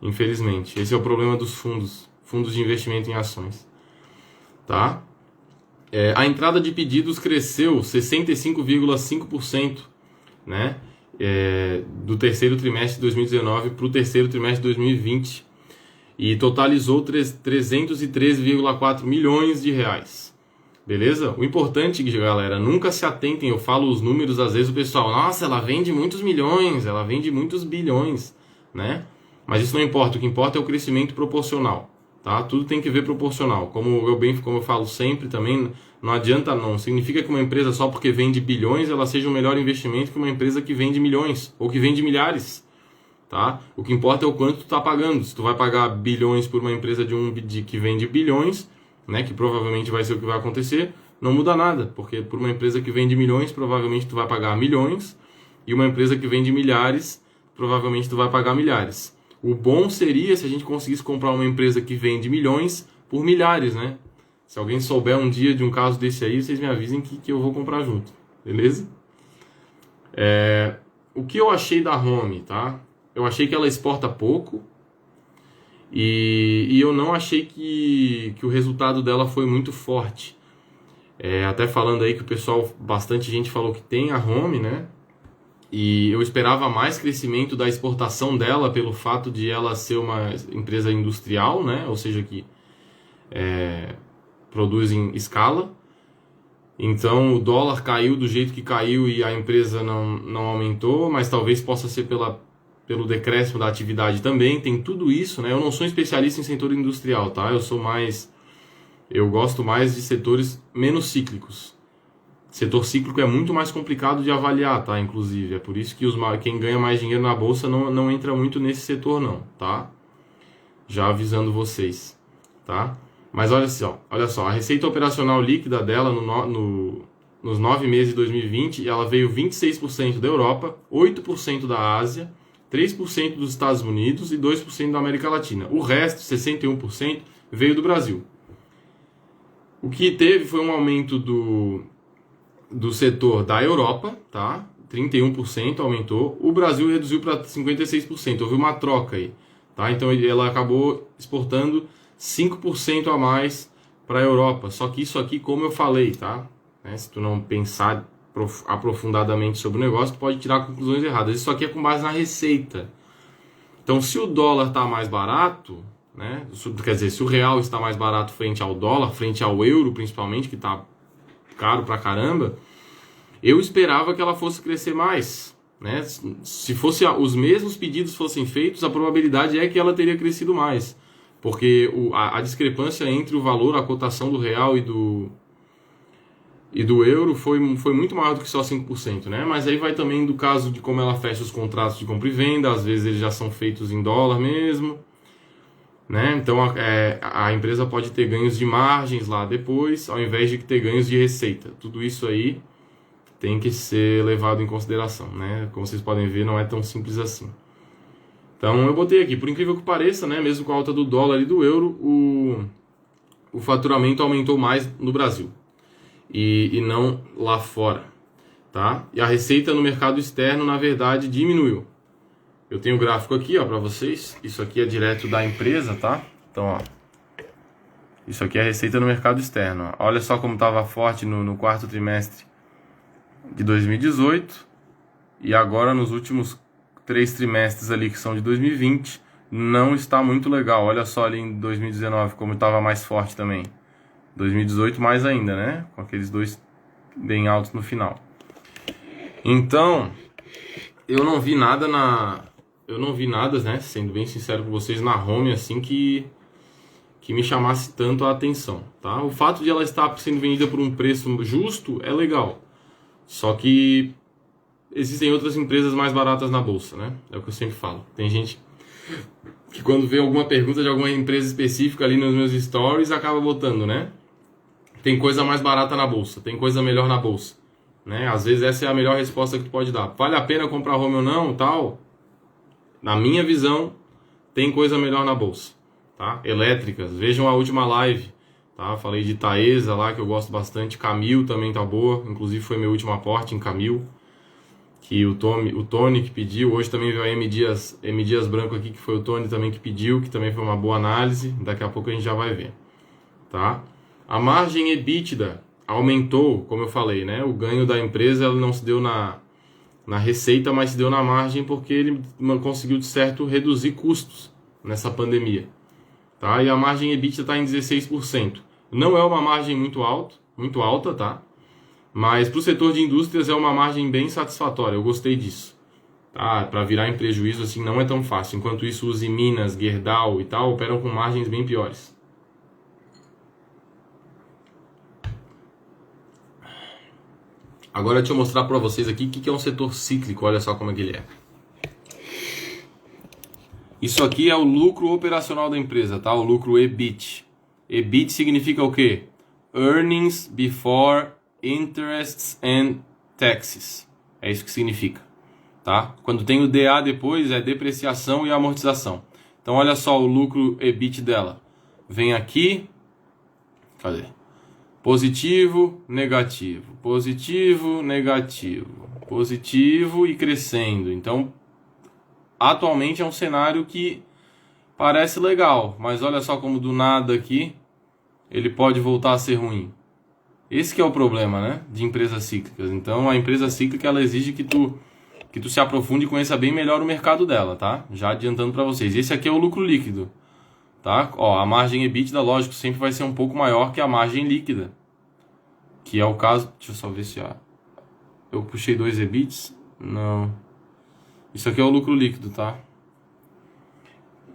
infelizmente. Esse é o problema dos fundos de investimento em ações, tá? A entrada de pedidos cresceu 65,5%, né? Do terceiro trimestre de 2019 para o terceiro trimestre de 2020 e totalizou 313,4 milhões de reais. Beleza? O importante, galera, nunca se atentem, eu falo os números, às vezes o pessoal, nossa, ela vende muitos milhões, ela vende muitos bilhões, né? Mas isso não importa, o que importa é o crescimento proporcional, tá? Tudo tem que ver proporcional, como eu falo sempre também. Não adianta, não significa que uma empresa só porque vende bilhões ela seja um melhor investimento que uma empresa que vende milhões ou que vende milhares, tá? O que importa é o quanto tu está pagando. Se tu vai pagar bilhões por uma empresa que vende bilhões, né, que provavelmente vai ser o que vai acontecer, não muda nada, porque por uma empresa que vende milhões, provavelmente tu vai pagar milhões, e uma empresa que vende milhares, provavelmente tu vai pagar milhares. O bom seria se a gente conseguisse comprar uma empresa que vende milhões por milhares, né? Se alguém souber um dia de um caso desse aí, vocês me avisem que eu vou comprar junto, beleza? O que eu achei da Home, tá? eu achei que ela exporta pouco e eu não achei que o resultado dela foi muito forte. Até falando aí que o pessoal, bastante gente falou que tem a Home, né? E eu esperava mais crescimento da exportação dela pelo fato de ela ser uma empresa industrial, né? Ou seja, que produz em escala. Então o dólar caiu do jeito que caiu e a empresa não aumentou, mas talvez possa ser pelo decréscimo da atividade também. Tem tudo isso, né? Eu não sou especialista em setor industrial, tá? Eu gosto mais de setores menos cíclicos. Setor cíclico é muito mais complicado de avaliar, tá? Inclusive, é por isso que quem ganha mais dinheiro na bolsa não entra muito nesse setor, não, tá? Já avisando vocês, tá? Mas olha só, a receita operacional líquida dela nos 9 meses de 2020, ela veio 26% da Europa, 8% da Ásia, 3% dos Estados Unidos e 2% da América Latina. O resto, 61%, veio do Brasil. O que teve foi um aumento do setor da Europa, tá? 31% aumentou. O Brasil reduziu para 56%. Houve uma troca aí, tá? Então ela acabou exportando 5% a mais para a Europa. Só que isso aqui, como eu falei, tá? Se tu não pensar aprofundadamente sobre o negócio, tu pode tirar conclusões erradas. Isso aqui é com base na receita. Então, se o dólar está mais barato, né? Quer dizer, se o real está mais barato frente ao dólar, frente ao euro principalmente, que está caro pra caramba, eu esperava que ela fosse crescer mais, né? Se os mesmos pedidos fossem feitos, a probabilidade é que ela teria crescido mais, porque a discrepância entre o valor, a cotação do real e do euro foi muito maior do que só 5%, né? Mas aí vai também do caso de como ela fecha os contratos de compra e venda, às vezes eles já são feitos em dólar mesmo, né? Então a empresa pode ter ganhos de margens lá depois, ao invés de ter ganhos de receita. Tudo isso aí tem que ser levado em consideração, né? Como vocês podem ver, não é tão simples assim. Então eu botei aqui, por incrível que pareça, né? Mesmo com a alta do dólar e do euro, o faturamento aumentou mais no Brasil e não lá fora, tá? E a receita no mercado externo, na verdade, diminuiu. Eu tenho o gráfico aqui, ó, para vocês. Isso aqui é direto da empresa, tá? Então, ó, isso aqui é a receita no mercado externo. Ó. Olha só como estava forte no quarto trimestre de 2018 e agora nos últimos 3 trimestres ali que são de 2020 não está muito legal. Olha só ali em 2019 como estava mais forte também. 2018 mais ainda, né? Com aqueles dois bem altos no final. Então, eu não vi nada, né? Sendo bem sincero com vocês, na Home assim que me chamasse tanto a atenção, tá? O fato de ela estar sendo vendida por um preço justo é legal. Só que existem outras empresas mais baratas na bolsa, né? É o que eu sempre falo. Tem gente que quando vê alguma pergunta de alguma empresa específica ali nos meus stories, acaba botando, né? Tem coisa mais barata na bolsa, tem coisa melhor na bolsa, né? Às vezes essa é a melhor resposta que tu pode dar. Vale a pena comprar Home ou não, tal? Na minha visão, tem coisa melhor na bolsa, tá? Elétricas, vejam a última live, tá? Falei de Taesa lá, que eu gosto bastante. Camil também tá boa, inclusive foi meu último aporte em Camil, que o Tony que pediu. Hoje também veio a M Dias Branco aqui, que foi o Tony também que pediu, que também foi uma boa análise. Daqui a pouco a gente já vai ver, tá? A margem EBITDA aumentou, como eu falei, né? O ganho da empresa ela não se deu na receita, mas se deu na margem porque ele conseguiu, de certo, reduzir custos nessa pandemia, tá? E a margem EBITDA está em 16%. Não é uma margem muito alta, tá? Mas para o setor de indústrias é uma margem bem satisfatória, eu gostei disso. Tá? Para virar em prejuízo assim não é tão fácil. Enquanto isso, os Minas, Gerdau e tal operam com margens bem piores. Agora deixa eu mostrar para vocês aqui o que é um setor cíclico. Olha só como é que ele é. Isso aqui é o lucro operacional da empresa, tá? O lucro EBIT. EBIT significa o quê? Earnings Before Interests and Taxes. É isso que significa, tá? Quando tem o DA depois é depreciação e amortização. Então olha só o lucro EBIT dela. Vem aqui. Cadê? Positivo, negativo, positivo, negativo, positivo e crescendo. Então, atualmente é um cenário que parece legal, mas olha só como do nada aqui ele pode voltar a ser ruim. Esse que é o problema, né, de empresas cíclicas. Então a empresa cíclica ela exige que tu se aprofunde e conheça bem melhor o mercado dela, tá? Já adiantando para vocês. Esse aqui é o lucro líquido, tá? Ó, a margem EBITDA, lógico, sempre vai ser um pouco maior que a margem líquida, que é o caso. Deixa eu só ver se eu puxei 2 EBITs. Não. Isso aqui é o lucro líquido, tá?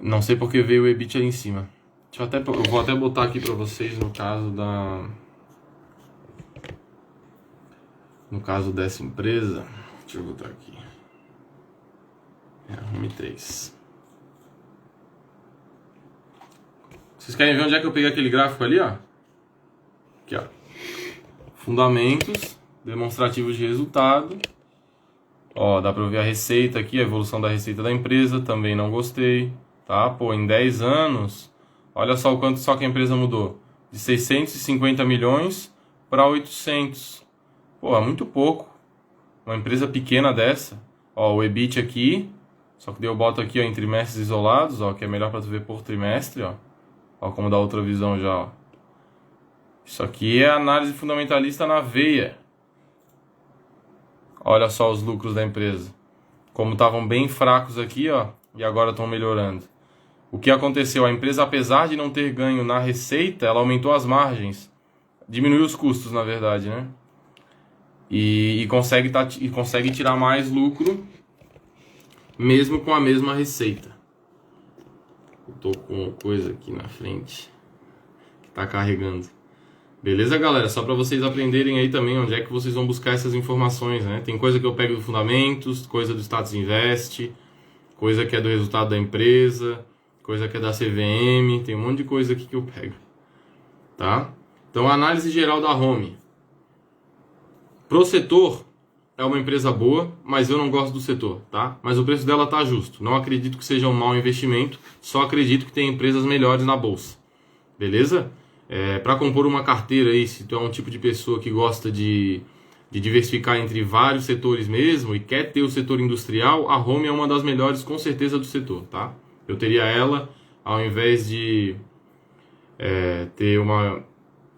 Não sei porque veio o EBIT ali em cima. Eu vou até botar aqui para vocês no caso dessa empresa. Deixa eu botar aqui. Home 3. Vocês querem ver onde é que eu peguei aquele gráfico ali, ó? Aqui, ó. Fundamentos, demonstrativos de resultado. Ó, dá pra ver a receita aqui, a evolução da receita da empresa. Também não gostei, tá? Pô, em 10 anos, olha só o quanto só que a empresa mudou. De 650 milhões para 800. Pô, é muito pouco. Uma empresa pequena dessa. Ó, o EBIT aqui. Só que daí eu boto aqui, ó, em trimestres isolados, ó, que é melhor para tu ver por trimestre, ó. Ó, como dá outra visão já, ó. Isso aqui é análise fundamentalista na veia. Olha só os lucros da empresa. Como estavam bem fracos aqui, ó, e agora estão melhorando. O que aconteceu? A empresa, apesar de não ter ganho na receita, ela aumentou as margens. Diminuiu os custos, na verdade, né? E consegue tirar mais lucro mesmo com a mesma receita. Eu tô com coisa aqui na frente que tá carregando. Beleza, galera? Só para vocês aprenderem aí também onde é que vocês vão buscar essas informações, né? Tem coisa que eu pego do Fundamentos, coisa do Status Invest, coisa que é do resultado da empresa, coisa que é da CVM, tem um monte de coisa aqui que eu pego, tá? Então, a análise geral da Home. Pro setor, é uma empresa boa, mas eu não gosto do setor, tá? Mas o preço dela tá justo. Não acredito que seja um mau investimento, só acredito que tem empresas melhores na bolsa. Beleza? Para compor uma carteira aí, se tu é um tipo de pessoa que gosta de diversificar entre vários setores mesmo e quer ter o setor industrial, a Home é uma das melhores com certeza do setor, tá? Eu teria ela ao invés de ter uma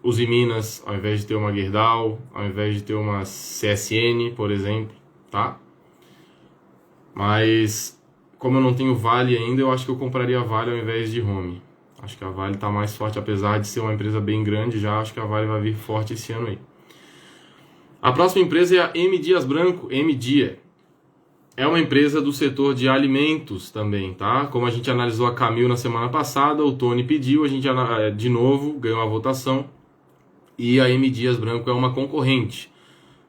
Uzi Minas, ao invés de ter uma Gerdau, ao invés de ter uma CSN, por exemplo, tá? Mas, como eu não tenho Vale ainda, eu acho que eu compraria a Vale ao invés de Home. Acho que a Vale está mais forte, apesar de ser uma empresa bem grande, já acho que a Vale vai vir forte esse ano aí. A próxima empresa é a M. Dias Branco, M. Dia. É uma empresa do setor de alimentos também, tá? Como a gente analisou a Camil na semana passada, o Tony pediu, a gente de novo ganhou a votação. E a M. Dias Branco é uma concorrente,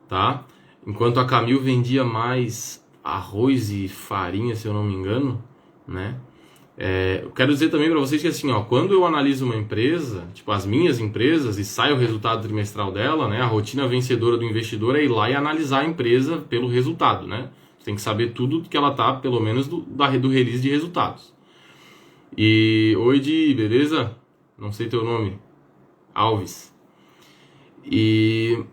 tá? Enquanto a Camil vendia mais arroz e farinha, se eu não me engano, né? Eu quero dizer também para vocês que assim, ó, quando eu analiso uma empresa, tipo as minhas empresas, e sai o resultado trimestral dela, né? A rotina vencedora do investidor é ir lá e analisar a empresa pelo resultado, né? Você tem que saber tudo que ela tá, pelo menos do release de resultados. E oi, Di, beleza? Não sei teu nome. Alves. E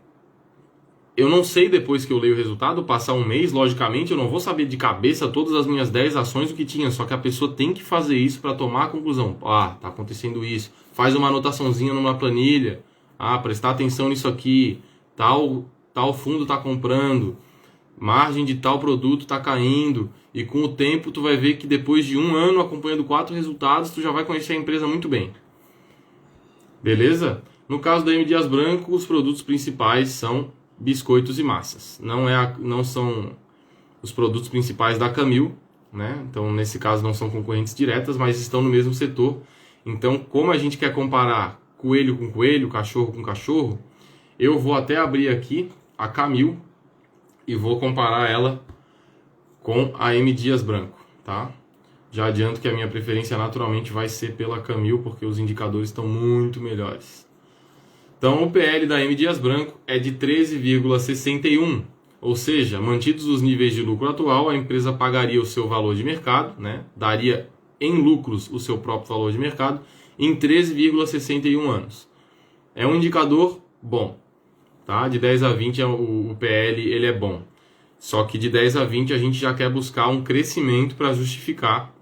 eu não sei depois que eu leio o resultado, passar um mês, logicamente, eu não vou saber de cabeça todas as minhas 10 ações o que tinha, só que a pessoa tem que fazer isso para tomar a conclusão. Tá acontecendo isso. Faz uma anotaçãozinha numa planilha. Prestar atenção nisso aqui. Tal fundo tá comprando. Margem de tal produto tá caindo. E com o tempo tu vai ver que depois de um ano acompanhando 4 resultados, tu já vai conhecer a empresa muito bem. Beleza? No caso da M. Dias Branco, os produtos principais são biscoitos e massas. Não são os produtos principais da Camil, né? Então, nesse caso, não são concorrentes diretas, mas estão no mesmo setor. Então, como a gente quer comparar coelho com coelho, cachorro com cachorro, eu vou até abrir aqui a Camil e vou comparar ela com a M. Dias Branco, tá? Já adianto que a minha preferência naturalmente vai ser pela Camil, porque os indicadores estão muito melhores. Então, o PL da M. Dias Branco é de 13,61, ou seja, mantidos os níveis de lucro atual, a empresa pagaria o seu valor de mercado, né? Daria em lucros o seu próprio valor de mercado em 13,61 anos. É um indicador bom, tá? De 10 a 20 o PL ele é bom. Só que de 10 a 20 a gente já quer buscar um crescimento para justificar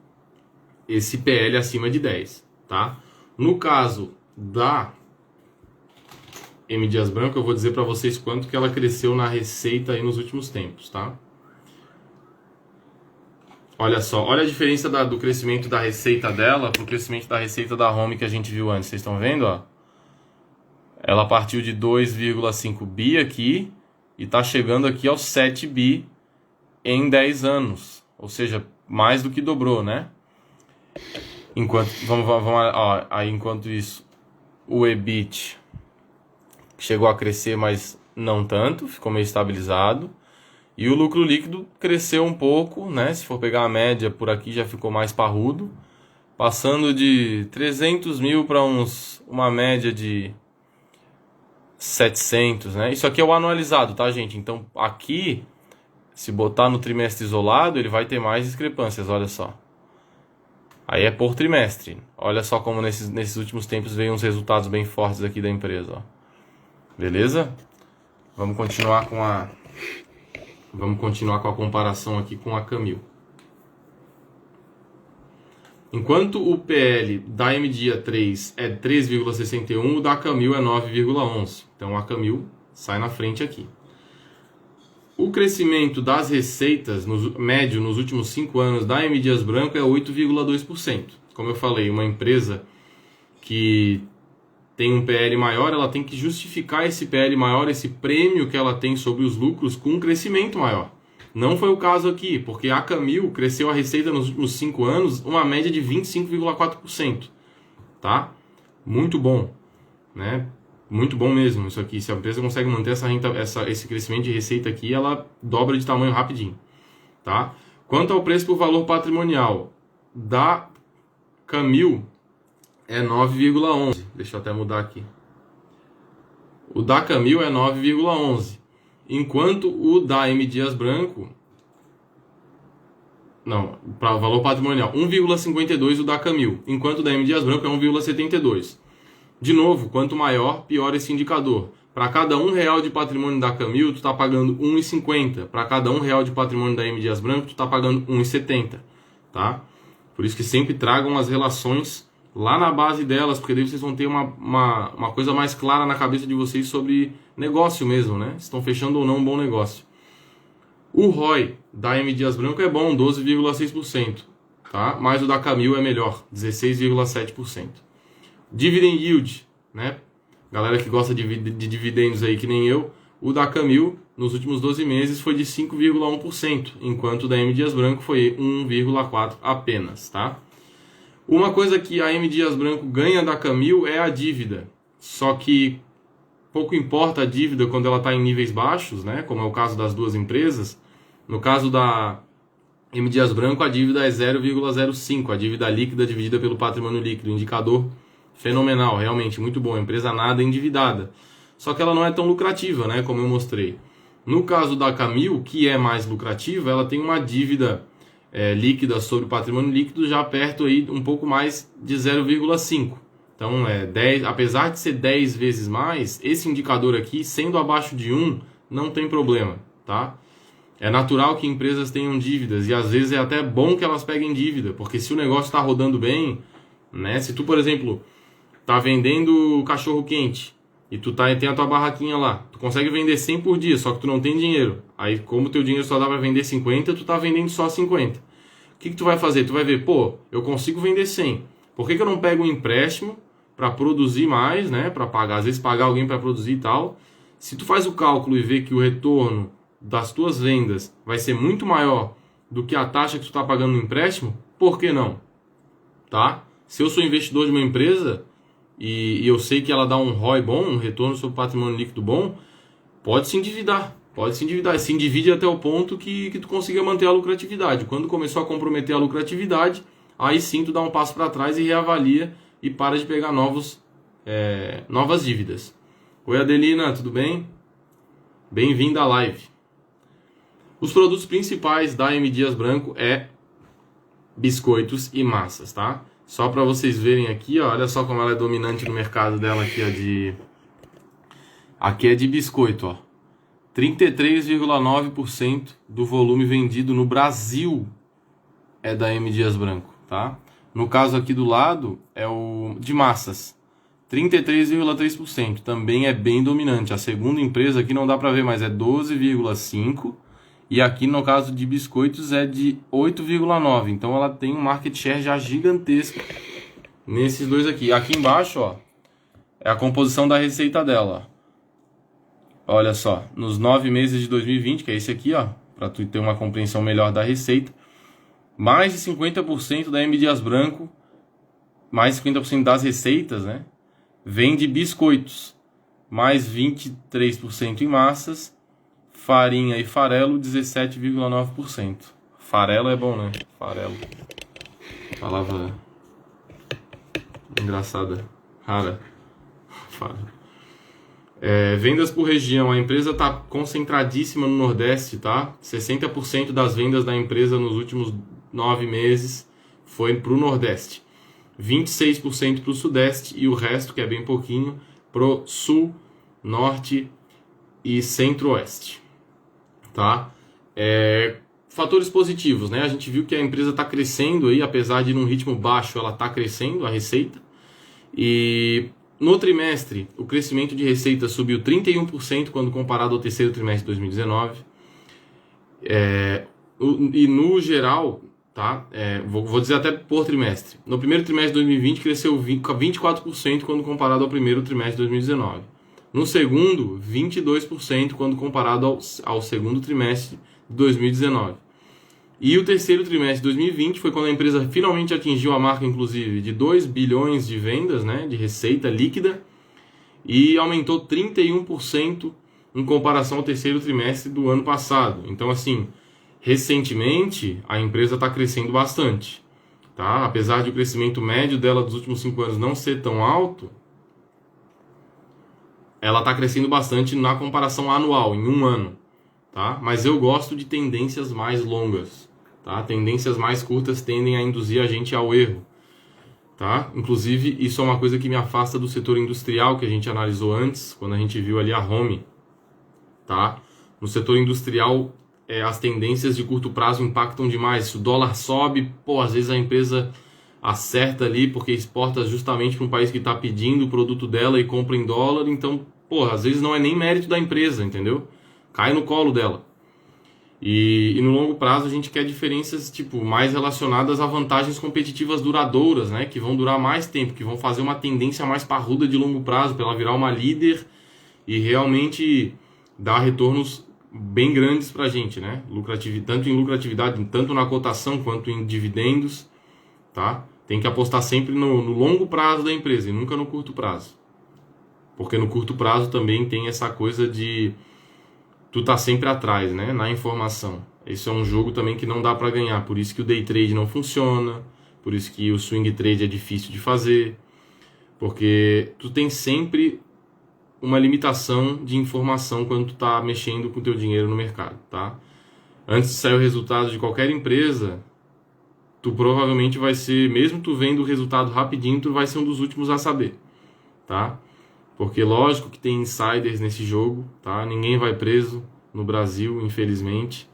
esse PL acima de 10, tá? No caso da M. Dias Branco, eu vou dizer para vocês quanto que ela cresceu na receita aí nos últimos tempos, tá? Olha só, olha a diferença do crescimento da receita dela para o crescimento da receita da Home que a gente viu antes. Vocês estão vendo, ó? Ela partiu de 2,5 bi aqui e está chegando aqui aos 7 bi em 10 anos. Ou seja, mais do que dobrou, né? Enquanto isso, o EBIT chegou a crescer, mas não tanto, ficou meio estabilizado. E o lucro líquido cresceu um pouco, né? Se for pegar a média por aqui já ficou mais parrudo, passando de 300 mil para uma média de 700, né? Isso aqui é o anualizado, tá, gente? Então aqui, se botar no trimestre isolado, ele vai ter mais discrepâncias, olha só. Aí é por trimestre. Olha só como nesses últimos tempos veio uns resultados bem fortes aqui da empresa, ó. Beleza? Vamos continuar com a comparação aqui com a Camil. Enquanto o PL da MDia 3 é 3,61, o da Camil é 9,11. Então a Camil sai na frente aqui. O crescimento das receitas médio nos últimos 5 anos da M. Dias Branco é 8,2%. Como eu falei, uma empresa que tem um PL maior, ela tem que justificar esse PL maior, esse prêmio que ela tem sobre os lucros com um crescimento maior. Não foi o caso aqui, porque a Camil cresceu a receita nos últimos 5 anos uma média de 25,4%. Tá? Muito bom, né? Muito bom mesmo isso aqui. Se a empresa consegue manter esse crescimento de receita aqui, ela dobra de tamanho rapidinho. Tá? Quanto ao preço por valor patrimonial da Camil, é 9,11. Deixa eu até mudar aqui. O da Camil é 9,11. Enquanto o da M. Dias Branco... Não, para o valor patrimonial, 1,52 o da Camil. Enquanto o da M. Dias Branco é 1,72. De novo, quanto maior, pior esse indicador. Para cada R$1 de patrimônio da Camil, tu está pagando 1,50. Para cada R$1 de patrimônio da M. Dias Branco, tu está pagando 1,70. Tá? Por isso que sempre tragam as relações lá na base delas, porque daí vocês vão ter uma coisa mais clara na cabeça de vocês sobre negócio mesmo, né? Se estão fechando ou não um bom negócio. O ROI da M. Dias Branco é bom, 12,6%, tá? Mas o da Camil é melhor, 16,7%. Dividend Yield, né? Galera que gosta de dividendos aí que nem eu, o da Camil nos últimos 12 meses foi de 5,1%, enquanto o da M. Dias Branco foi 1,4% apenas, tá? Uma coisa que a M. Dias Branco ganha da Camil é a dívida. Só que pouco importa a dívida quando ela está em níveis baixos, né? Como é o caso das duas empresas. No caso da M. Dias Branco, a dívida é 0,05, a dívida líquida dividida pelo patrimônio líquido. Indicador fenomenal, realmente muito bom. A empresa nada endividada. Só que ela não é tão lucrativa, né? Como eu mostrei. No caso da Camil, que é mais lucrativa, ela tem uma dívida líquida sobre o patrimônio líquido já perto aí um pouco mais de 0,5. Então, 10, apesar de ser 10 vezes mais, esse indicador aqui, sendo abaixo de 1, não tem problema, tá? É natural que empresas tenham dívidas e às vezes é até bom que elas peguem dívida, porque se o negócio está rodando bem, né? Se tu, por exemplo, tá vendendo cachorro quente e tu tem a tua barraquinha lá, tu consegue vender 100 por dia, só que tu não tem dinheiro. Aí, como o teu dinheiro só dá para vender 50, tu tá vendendo só 50. O que tu vai fazer? Tu vai ver, pô, eu consigo vender 100. Por que eu não pego um empréstimo para produzir mais, né? Para pagar, às vezes pagar alguém para produzir e tal. Se tu faz o cálculo e vê que o retorno das tuas vendas vai ser muito maior do que a taxa que tu está pagando no empréstimo, por que não? Tá? Se eu sou investidor de uma empresa e eu sei que ela dá um ROI bom, um retorno sobre patrimônio líquido bom, pode se endividar. Pode se endividar. Se endivide até o ponto que tu consiga manter a lucratividade. Quando começou a comprometer a lucratividade, aí sim tu dá um passo para trás e reavalia e para de pegar novas dívidas. Oi Adelina, tudo bem? Bem-vinda à live. Os produtos principais da M. Dias Branco é biscoitos e massas, tá? Só para vocês verem aqui, ó, olha só como ela é dominante no mercado dela aqui, ó, aqui é de biscoito, ó. 33,9% do volume vendido no Brasil é da M. Dias Branco, tá? No caso aqui do lado é o de massas, 33,3%, também é bem dominante. A segunda empresa aqui não dá para ver, mas é 12,5%, e aqui no caso de biscoitos é de 8,9%, então ela tem um market share já gigantesco nesses dois aqui. Aqui embaixo, ó, é a composição da receita dela, ó. Olha só, nos 9 meses de 2020, que é esse aqui, ó, para tu ter uma compreensão melhor da receita, mais de 50% da M. Dias Branco, mais de 50% das receitas, né, vem de biscoitos, mais 23% em massas, farinha e farelo, 17,9%. Farelo é bom, né? Farelo. Palavra engraçada, rara. Farelo. Vendas por região. A empresa está concentradíssima no Nordeste, tá? 60% das vendas da empresa nos últimos 9 meses foi para o Nordeste. 26% para o Sudeste e o resto, que é bem pouquinho, para o Sul, Norte e Centro-Oeste. Tá? Fatores positivos, né? A gente viu que a empresa está crescendo aí, apesar de num ritmo baixo, ela está crescendo a receita. E no trimestre, o crescimento de receita subiu 31% quando comparado ao terceiro trimestre de 2019. E no geral, tá? Vou dizer até por trimestre. No primeiro trimestre de 2020 cresceu 24% quando comparado ao primeiro trimestre de 2019. No segundo, 22% quando comparado ao segundo trimestre de 2019. E o terceiro trimestre de 2020 foi quando a empresa finalmente atingiu a marca, inclusive, de 2 bilhões de vendas, né, de receita líquida, e aumentou 31% em comparação ao terceiro trimestre do ano passado. Então, assim, recentemente a empresa está crescendo bastante, tá? Apesar de o crescimento médio dela dos últimos 5 anos não ser tão alto, ela está crescendo bastante na comparação anual, em um ano, tá? Mas eu gosto de tendências mais longas, tá? Tendências mais curtas tendem a induzir a gente ao erro, tá? Inclusive, isso é uma coisa que me afasta do setor industrial que a gente analisou antes, quando a gente viu ali a Home, tá? No setor industrial, as tendências de curto prazo impactam demais. Se o dólar sobe, às vezes a empresa acerta ali porque exporta justamente para um país que está pedindo o produto dela e compra em dólar, então, às vezes não é nem mérito da empresa, entendeu? Cai no colo dela. E no longo prazo a gente quer diferenças mais relacionadas a vantagens competitivas duradouras, né? Que vão durar mais tempo, que vão fazer uma tendência mais parruda de longo prazo, para ela virar uma líder e realmente dar retornos bem grandes para a gente, né? Tanto em lucratividade, tanto na cotação quanto em dividendos, tá? Tem que apostar sempre no longo prazo da empresa e nunca no curto prazo. Porque no curto prazo também tem essa coisa de tu tá sempre atrás, né, na informação. Esse é um jogo também que não dá para ganhar, por isso que o day trade não funciona, por isso que o swing trade é difícil de fazer, porque tu tem sempre uma limitação de informação quando tu tá mexendo com o teu dinheiro no mercado, tá? Antes de sair o resultado de qualquer empresa, tu provavelmente vai ser, mesmo tu vendo o resultado rapidinho, tu vai ser um dos últimos a saber, tá? Porque lógico que tem insiders nesse jogo, tá? Ninguém vai preso no Brasil, infelizmente,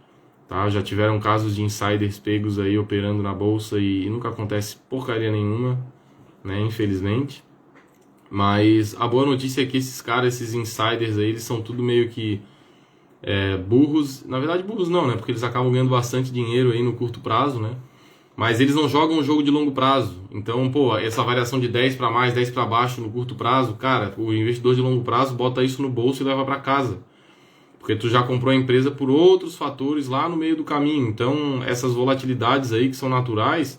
tá? Já tiveram casos de insiders pegos aí operando na bolsa e nunca acontece porcaria nenhuma, né? Infelizmente. Mas a boa notícia é que esses caras, esses insiders aí, eles são tudo meio que burros. Na verdade, burros não, né? Porque eles acabam ganhando bastante dinheiro aí no curto prazo, né? Mas eles não jogam um jogo de longo prazo. Então, essa variação de 10 para mais, 10 para baixo no curto prazo, cara, o investidor de longo prazo bota isso no bolso e leva para casa. Porque tu já comprou a empresa por outros fatores lá no meio do caminho. Então, essas volatilidades aí que são naturais,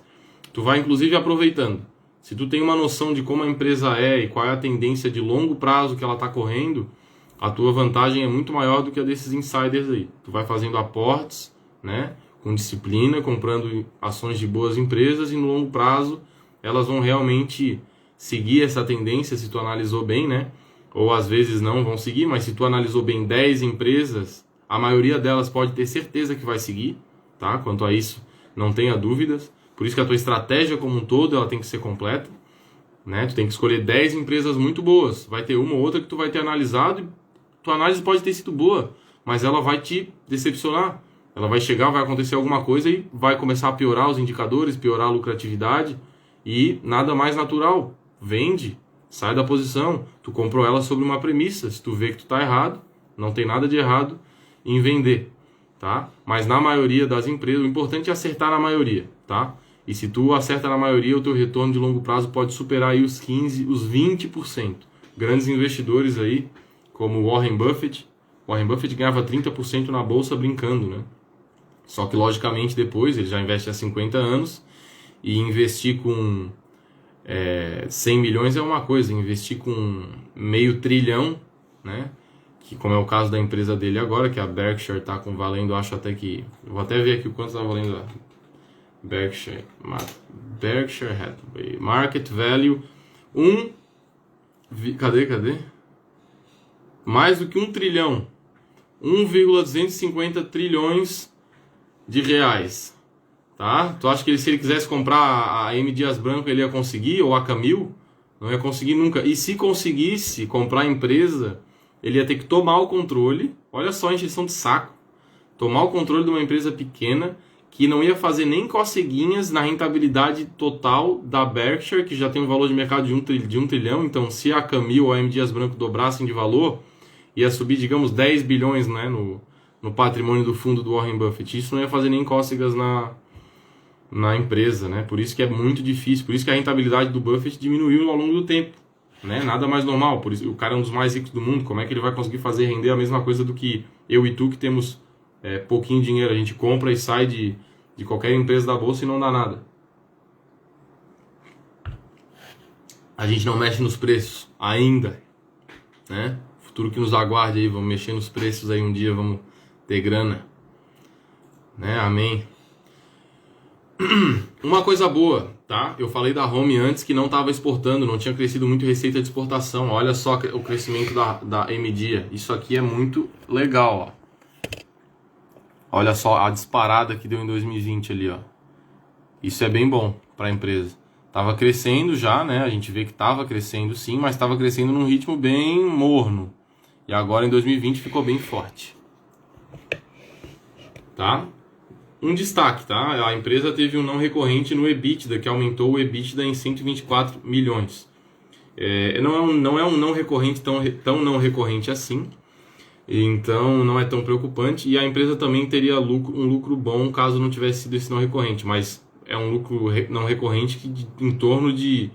tu vai inclusive aproveitando. Se tu tem uma noção de como a empresa é e qual é a tendência de longo prazo que ela está correndo, a tua vantagem é muito maior do que a desses insiders aí. Tu vai fazendo aportes, né? Com disciplina, comprando ações de boas empresas e no longo prazo elas vão realmente seguir essa tendência se tu analisou bem, né? Ou às vezes não vão seguir, mas se tu analisou bem 10 empresas, a maioria delas pode ter certeza que vai seguir, tá? Quanto a isso, não tenha dúvidas. Por isso que a tua estratégia como um todo, ela tem que ser completa, né? Tu tem que escolher 10 empresas muito boas. Vai ter uma ou outra que tu vai ter analisado e tua análise pode ter sido boa, mas ela vai te decepcionar. Ela vai chegar, vai acontecer alguma coisa e vai começar a piorar os indicadores, piorar a lucratividade, e nada mais natural. Vende, sai da posição. Tu comprou ela sobre uma premissa. Se tu vê que tu tá errado, não tem nada de errado em vender, tá? Mas na maioria das empresas, o importante é acertar na maioria, tá? E se tu acerta na maioria, o teu retorno de longo prazo pode superar aí os 15%, os 20%. Grandes investidores aí, como Warren Buffett. Warren Buffett ganhava 30% na bolsa brincando, né? Só que, logicamente, depois ele já investe há 50 anos, e investir com 100 milhões é uma coisa, investir com meio trilhão, né? Que, como é o caso da empresa dele agora, que a Berkshire está valendo, acho até que... Vou até ver aqui o quanto está valendo a Berkshire Hathaway. Market Value, cadê? Mais do que 1 trilhão. 1,250 trilhões de reais. Tá? Tu acha que se ele quisesse comprar a M. Dias Branco, ele ia conseguir? Ou a Camil? Não ia conseguir nunca. E se conseguisse comprar a empresa, ele ia ter que tomar o controle. Olha só a encheção de saco. Tomar o controle de uma empresa pequena que não ia fazer nem coceguinhas na rentabilidade total da Berkshire, que já tem um valor de mercado de 1 trilhão. Então, se a Camil ou a M. Dias Branco dobrassem de valor, ia subir, digamos, 10 bilhões, né, no patrimônio do fundo do Warren Buffett. Isso não ia fazer nem cócegas na empresa, né? Por isso que é muito difícil. Por isso que a rentabilidade do Buffett diminuiu ao longo do tempo, né? Nada mais normal. Por isso, o cara é um dos mais ricos do mundo. Como é que ele vai conseguir fazer render a mesma coisa do que eu e tu, que temos pouquinho dinheiro? A gente compra e sai de qualquer empresa da bolsa e não dá nada. A gente não mexe nos preços ainda, né? Futuro que nos aguarde aí, vamos mexer nos preços aí um dia, vamos ter grana, né? Amém. Uma coisa boa, tá? Eu falei da Home antes, que não estava exportando, não tinha crescido muito receita de exportação. Olha só o crescimento da M-Dia. Isso aqui é muito legal, ó. Olha só a disparada que deu em 2020 ali, ó. Isso é bem bom para a empresa. Tava crescendo já, né? A gente vê que estava crescendo sim, mas estava crescendo num ritmo bem morno. E agora em 2020 ficou bem forte. Tá? Um destaque, tá? A empresa teve um não recorrente no EBITDA, que aumentou o EBITDA em 124 milhões. Não é um não recorrente tão não recorrente assim, então não é tão preocupante. E a empresa também teria um lucro bom caso não tivesse sido esse não recorrente, mas é um lucro não recorrente em torno de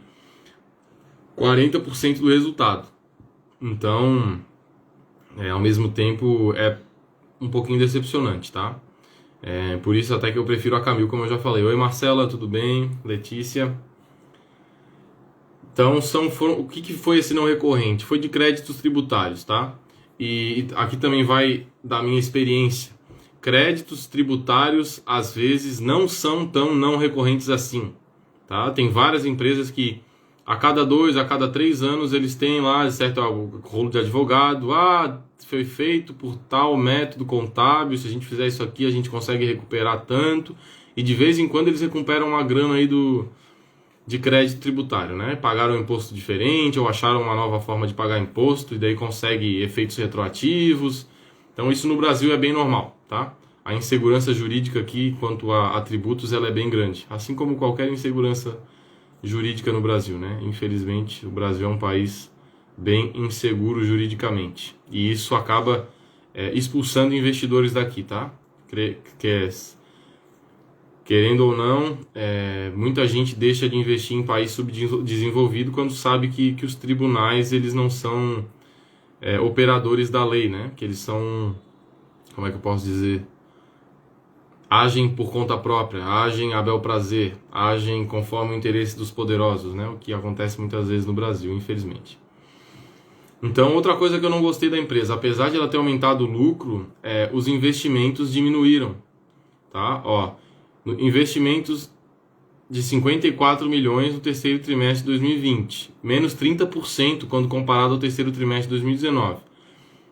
40% do resultado. Então, ao mesmo tempo, é um pouquinho decepcionante, tá? Por isso até que eu prefiro a Camil, como eu já falei. Oi Marcela, tudo bem? Letícia. Então, o que foi esse não recorrente? Foi de créditos tributários, tá? E aqui também vai da minha experiência. Créditos tributários, às vezes, não são tão não recorrentes assim, tá? Tem várias empresas que a cada 2, a cada 3 anos, eles têm lá, certo, o rolo de advogado. Foi feito por tal método contábil, se a gente fizer isso aqui, a gente consegue recuperar tanto. E de vez em quando eles recuperam uma grana aí de crédito tributário, né? Pagaram um imposto diferente ou acharam uma nova forma de pagar imposto e daí consegue efeitos retroativos. Então isso no Brasil é bem normal, tá? A insegurança jurídica aqui quanto a tributos, ela é bem grande, assim como qualquer insegurança jurídica no Brasil, né? Infelizmente, o Brasil é um país bem inseguro juridicamente. E isso acaba expulsando investidores daqui, tá? Querendo ou não, muita gente deixa de investir em país subdesenvolvido quando sabe que os tribunais, eles não são operadores da lei, né? Que eles são, como é que eu posso dizer? Agem por conta própria, agem a bel prazer, agem conforme o interesse dos poderosos, né? O que acontece muitas vezes no Brasil, infelizmente. Então, outra coisa que eu não gostei da empresa, apesar de ela ter aumentado o lucro, os investimentos diminuíram, tá? Ó, investimentos de 54 milhões no terceiro trimestre de 2020, menos 30% quando comparado ao terceiro trimestre de 2019.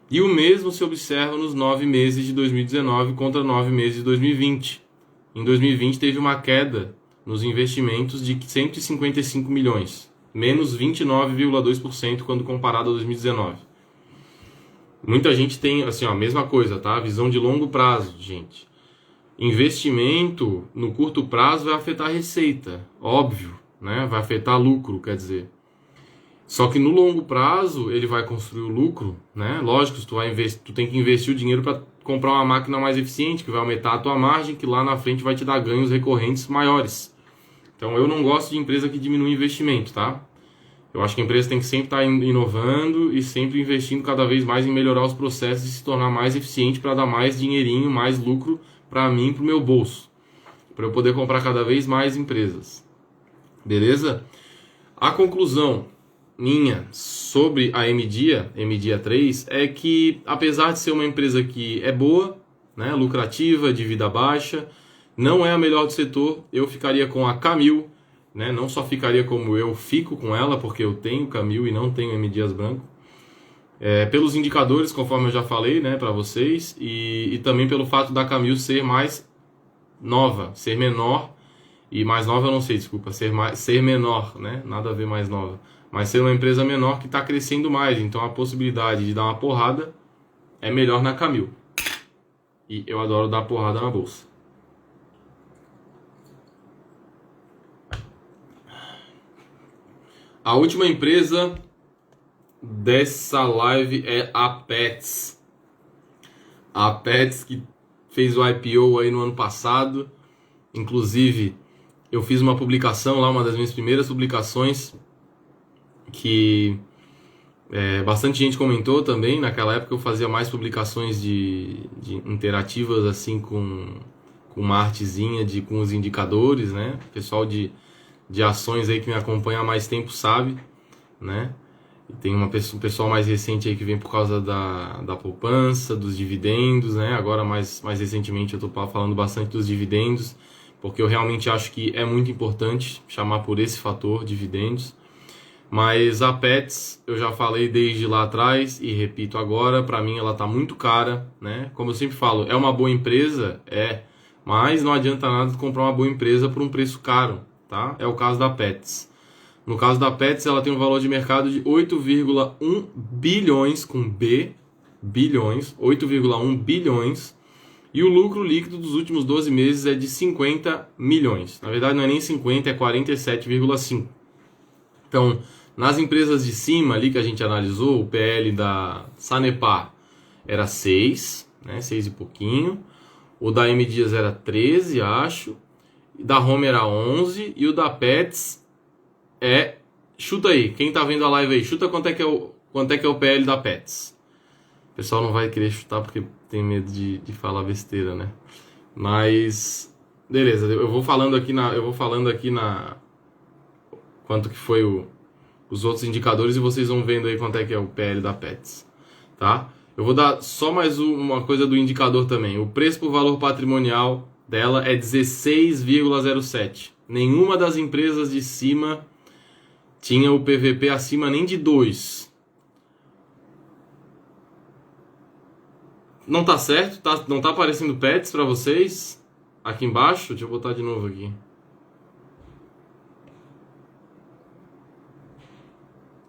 E o mesmo se observa nos 9 meses de 2019 contra 9 meses de 2020. Em 2020 teve uma queda nos investimentos de 155 milhões. Menos 29,2% quando comparado a 2019. Muita gente tem, assim, ó, a mesma coisa, tá? Visão de longo prazo, gente. Investimento no curto prazo vai afetar a receita, óbvio, né? Vai afetar lucro, quer dizer. Só que no longo prazo ele vai construir o lucro, né? Lógico, tu tem que investir o dinheiro para comprar uma máquina mais eficiente, que vai aumentar a tua margem, que lá na frente vai te dar ganhos recorrentes maiores. Então eu não gosto de empresa que diminui investimento, tá? Eu acho que a empresa tem que sempre estar inovando e sempre investindo cada vez mais em melhorar os processos e se tornar mais eficiente para dar mais dinheirinho, mais lucro para mim, para o meu bolso, para eu poder comprar cada vez mais empresas. Beleza? A conclusão minha sobre a MDia 3 é que, apesar de ser uma empresa que é boa, né, lucrativa, de vida baixa, não é a melhor do setor, eu ficaria com a Camil, né, não só ficaria como eu fico com ela, porque eu tenho Camil e não tenho M Dias Branco, pelos indicadores, conforme eu já falei, né, para vocês, e também pelo fato da Camil ser mais nova, ser menor, e mais nova eu não sei, desculpa, ser menor, né, nada a ver mais nova, mas ser uma empresa menor que está crescendo mais, então a possibilidade de dar uma porrada é melhor na Camil. E eu adoro dar porrada na bolsa. A última empresa dessa live é a Petz. A Petz que fez o IPO aí no ano passado. Inclusive, eu fiz uma publicação lá, uma das minhas primeiras publicações, que bastante gente comentou também. Naquela época eu fazia mais publicações de interativas assim com uma artezinha com os indicadores, né? O pessoal de ações aí que me acompanha há mais tempo sabe, né? E tem um pessoal mais recente aí que vem por causa da poupança, dos dividendos, né? Agora mais recentemente eu tô falando bastante dos dividendos, porque eu realmente acho que é muito importante chamar por esse fator, dividendos. Mas a Petz, eu já falei desde lá atrás e repito agora, para mim ela tá muito cara, né? Como eu sempre falo, é uma boa empresa, mas não adianta nada comprar uma boa empresa por um preço caro, tá? É o caso da Petz. No caso da Petz, ela tem um valor de mercado de 8,1 bilhões, com B, bilhões, 8,1 bilhões, e o lucro líquido dos últimos 12 meses é de 50 milhões. Na verdade não é nem 50, é 47,5. Então, nas empresas de cima ali que a gente analisou, o PL da Sanepar era 6, né, 6 e pouquinho, o da M Dias era 13, acho, da Home era 11 e o da Petz chuta aí, quem tá vendo a live aí, chuta quanto é que é o PL da Petz. O pessoal não vai querer chutar porque tem medo de falar besteira, né? Mas beleza, eu vou falando aqui na quanto que foi os outros indicadores e vocês vão vendo aí quanto é que é o PL da Petz, tá? Eu vou dar só mais uma coisa do indicador também. O preço por valor patrimonial dela é 16,07. Nenhuma das empresas de cima tinha o PVP acima nem de 2. Não tá certo? Não tá aparecendo Petz pra vocês? Aqui embaixo? Deixa eu botar de novo aqui.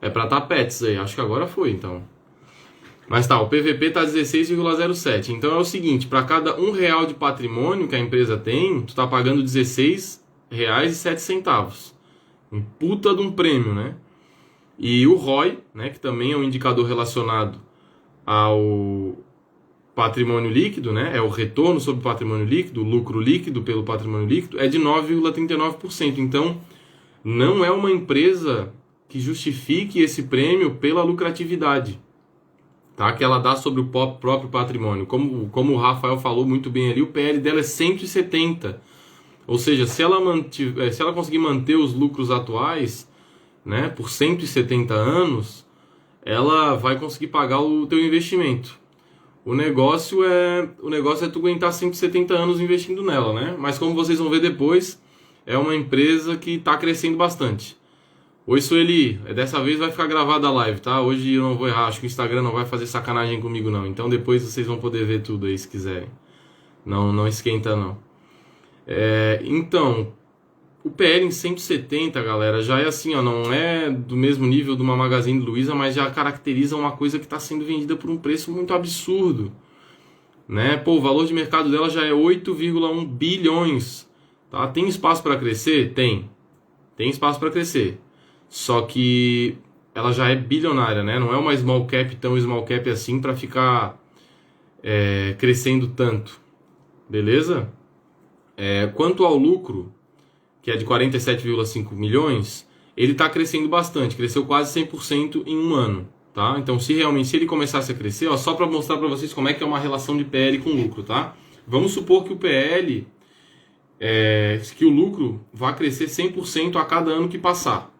É pra tá Petz aí. Acho que agora foi, então. Mas tá, o PVP tá 16,07. Então é o seguinte, para cada R$1 de patrimônio que a empresa tem, tu tá pagando R$16,07. Um puta de um prêmio, né? E o ROI, né, que também é um indicador relacionado ao patrimônio líquido, né? É o retorno sobre o patrimônio líquido, o lucro líquido pelo patrimônio líquido, é de 9,39%. Então, não é uma empresa que justifique esse prêmio pela lucratividade, tá? Que ela dá sobre o próprio patrimônio. Como o Rafael falou muito bem ali, o PL dela é 170. Ou seja, se ela conseguir manter os lucros atuais, né, por 170 anos, ela vai conseguir pagar o teu investimento. O negócio é tu aguentar 170 anos investindo nela, né? Mas como vocês vão ver depois, é uma empresa que está crescendo bastante. Oi, Sueli, dessa vez vai ficar gravada a live, tá? Hoje eu não vou errar, acho que o Instagram não vai fazer sacanagem comigo não. Então depois vocês vão poder ver tudo aí se quiserem. Não esquenta não. Então, o PL em 170, galera, já é assim, ó, não é do mesmo nível de uma Magazine Luiza, mas já caracteriza uma coisa que está sendo vendida por um preço muito absurdo, né? Pô, o valor de mercado dela já é 8,1 bilhões, tá? Tem espaço para crescer? Tem espaço para crescer. Só que ela já é bilionária, né? Não é uma small cap tão small cap assim para ficar crescendo tanto, beleza? Quanto ao lucro, que é de 47,5 milhões, ele está crescendo bastante, cresceu quase 100% em um ano, tá? Então, se ele começasse a crescer, ó, só para mostrar para vocês como é que é uma relação de PL com lucro, tá? Vamos supor que o PL, que o lucro vai crescer 100% a cada ano que passar,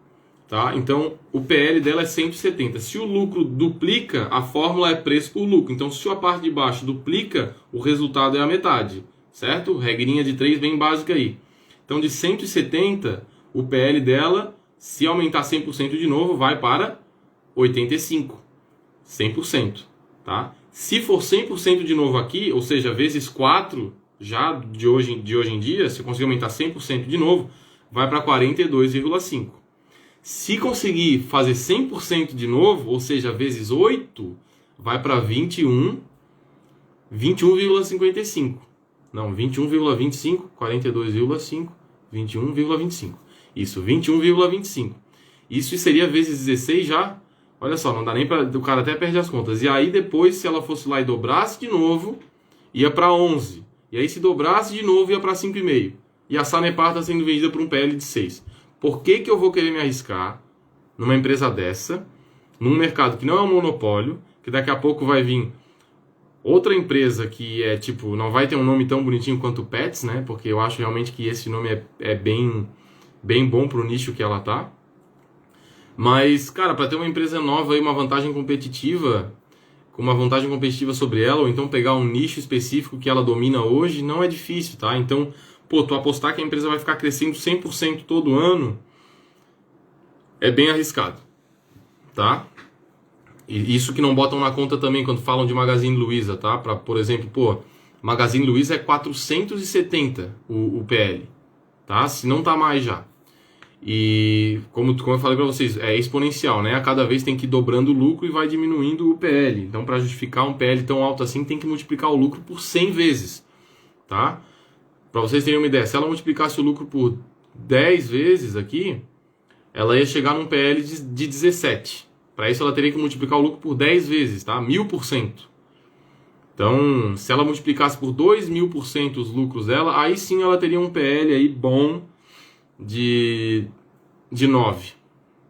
tá? Então, o PL dela é 170. Se o lucro duplica, a fórmula é preço por lucro. Então, se a parte de baixo duplica, o resultado é a metade, certo? Regrinha de 3 bem básica aí. Então, de 170, o PL dela, se aumentar 100% de novo, vai para 85. 100%, tá? Se for 100% de novo aqui, ou seja, vezes 4, já de hoje em dia, se conseguir aumentar 100% de novo, vai para 42,5. Se conseguir fazer 100% de novo, ou seja, vezes 8, vai para 21,55. Não, 21,25, 42,5, 21,25. Isso, 21,25. Isso seria vezes 16 já. Olha só, não dá nem para... O cara até perde as contas. E aí depois, se ela fosse lá e dobrasse de novo, ia para 11. E aí se dobrasse de novo, ia para 5,5. E a Sanepar está sendo vendida por um PL de 6. Por que eu vou querer me arriscar numa empresa dessa, num mercado que não é um monopólio, que daqui a pouco vai vir outra empresa que é tipo, não vai ter um nome tão bonitinho quanto o Pets, né? Porque eu acho realmente que esse nome é bem bom pro nicho que ela tá. Mas, cara, para ter uma empresa nova e uma vantagem competitiva, com uma vantagem competitiva sobre ela, ou então pegar um nicho específico que ela domina hoje, não é difícil, tá? Então, pô, tu apostar que a empresa vai ficar crescendo 100% todo ano, é bem arriscado, tá? E isso que não botam na conta também quando falam de Magazine Luiza, tá? Por exemplo, pô, Magazine Luiza é 470 o PL, tá? Se não tá mais já. E como eu falei para vocês, é exponencial, né? A cada vez tem que ir dobrando o lucro e vai diminuindo o PL. Então, para justificar um PL tão alto assim, tem que multiplicar o lucro por 100 vezes, tá? Para vocês terem uma ideia, se ela multiplicasse o lucro por 10 vezes aqui, ela ia chegar num PL de 17. Para isso, ela teria que multiplicar o lucro por 10 vezes, tá? 1000%. Então, se ela multiplicasse por 2000% os lucros dela, aí sim ela teria um PL aí bom de 9,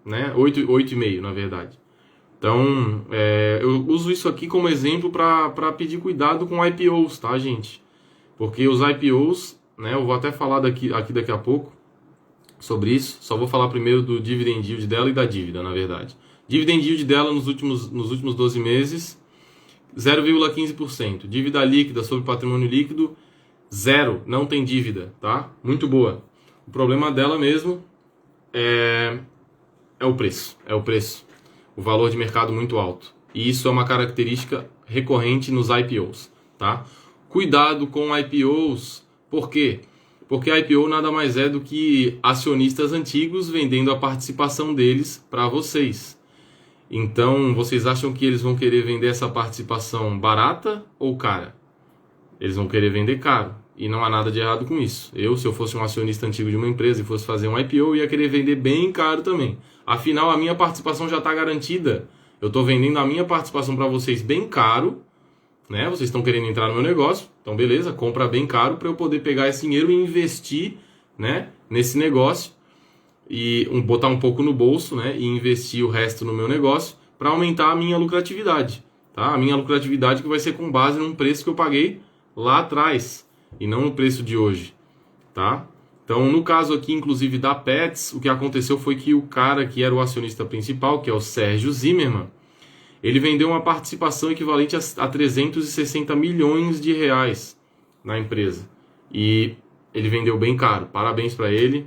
né? 8,5 na verdade. Então, eu uso isso aqui como exemplo para pedir cuidado com IPOs, tá, gente? Porque os IPOs, né? Eu vou até falar aqui daqui a pouco sobre isso. Só vou falar primeiro do dividend yield dela e da dívida, na verdade. Dividend yield dela nos últimos 12 meses, 0,15%. Dívida líquida sobre patrimônio líquido, 0. Não tem dívida, tá? Muito boa. O problema dela mesmo é o preço. É o preço. O valor de mercado muito alto. E isso é uma característica recorrente nos IPOs, tá? Cuidado com IPOs. Por quê? Porque IPO nada mais é do que acionistas antigos vendendo a participação deles para vocês. Então, vocês acham que eles vão querer vender essa participação barata ou cara? Eles vão querer vender caro. E não há nada de errado com isso. Se eu fosse um acionista antigo de uma empresa e fosse fazer um IPO, eu ia querer vender bem caro também. Afinal, a minha participação já está garantida. Eu estou vendendo a minha participação para vocês bem caro, né? Vocês estão querendo entrar no meu negócio, então beleza, compra bem caro para eu poder pegar esse dinheiro e investir, né, nesse negócio e botar um pouco no bolso, né, e investir o resto no meu negócio para aumentar a minha lucratividade, tá? A minha lucratividade que vai ser com base num preço que eu paguei lá atrás e não no preço de hoje, tá? Então, no caso aqui, inclusive da Pets, o que aconteceu foi que o cara que era o acionista principal, que é o Sérgio Zimmermann, ele vendeu uma participação equivalente a 360 milhões de reais na empresa. E ele vendeu bem caro. Parabéns para ele.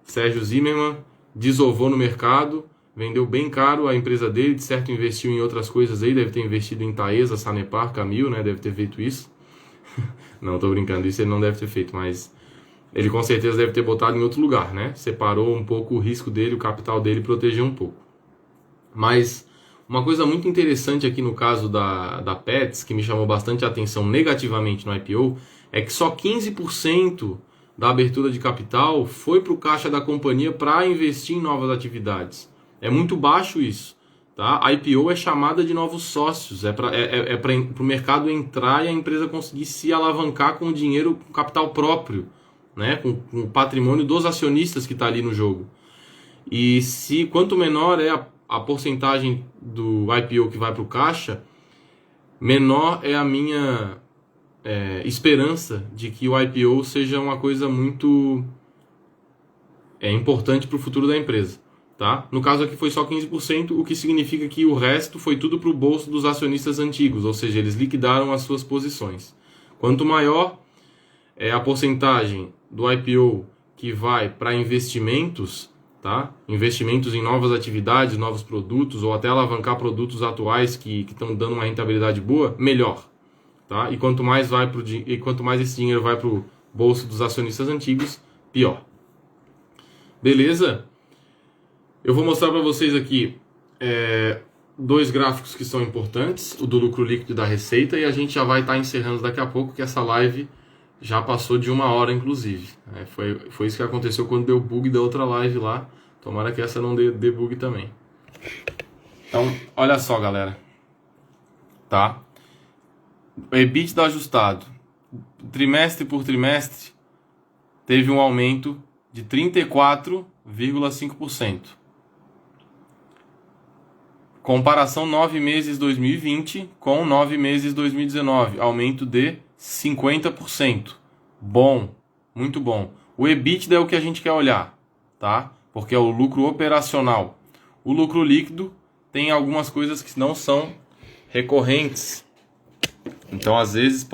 Sérgio Zimmermann desovou no mercado, vendeu bem caro a empresa dele, de certo investiu em outras coisas aí, deve ter investido em Taesa, Sanepar, Camil, né? Deve ter feito isso. Não, tô brincando, isso ele não deve ter feito, mas ele com certeza deve ter botado em outro lugar, né? Separou um pouco o risco dele, o capital dele, protegeu um pouco. Mas uma coisa muito interessante aqui no caso da Pets, que me chamou bastante a atenção negativamente no IPO, é que só 15% da abertura de capital foi para o caixa da companhia para investir em novas atividades. É muito baixo isso. Tá? A IPO é chamada de novos sócios, é para o mercado entrar e a empresa conseguir se alavancar com o dinheiro, com capital próprio, né? com o patrimônio dos acionistas que está ali no jogo. E quanto menor é a porcentagem do IPO que vai para o caixa, menor é a minha esperança de que o IPO seja uma coisa muito importante para o futuro da empresa. Tá? No caso aqui foi só 15%, o que significa que o resto foi tudo para o bolso dos acionistas antigos, ou seja, eles liquidaram as suas posições. Quanto maior é a porcentagem do IPO que vai para investimentos, tá? Investimentos em novas atividades, novos produtos, ou até alavancar produtos atuais que estão dando uma rentabilidade boa, melhor. Tá? E quanto mais esse dinheiro vai para o bolso dos acionistas antigos, pior. Beleza? Eu vou mostrar para vocês aqui dois gráficos que são importantes, o do lucro líquido e da receita, e a gente já vai estar encerrando daqui a pouco, que essa live já passou de 1 hora, inclusive. Foi isso que aconteceu quando deu bug da outra live lá. Tomara que essa não dê bug também. Então, olha só, galera. Tá? O EBITDA ajustado, trimestre por trimestre, teve um aumento de 34,5%. Comparação 9 meses 2020 com 9 meses 2019, aumento de 50%. Bom, muito bom. O EBITDA é o que a gente quer olhar, tá? Porque é o lucro operacional. O lucro líquido tem algumas coisas que não são recorrentes. Então, às vezes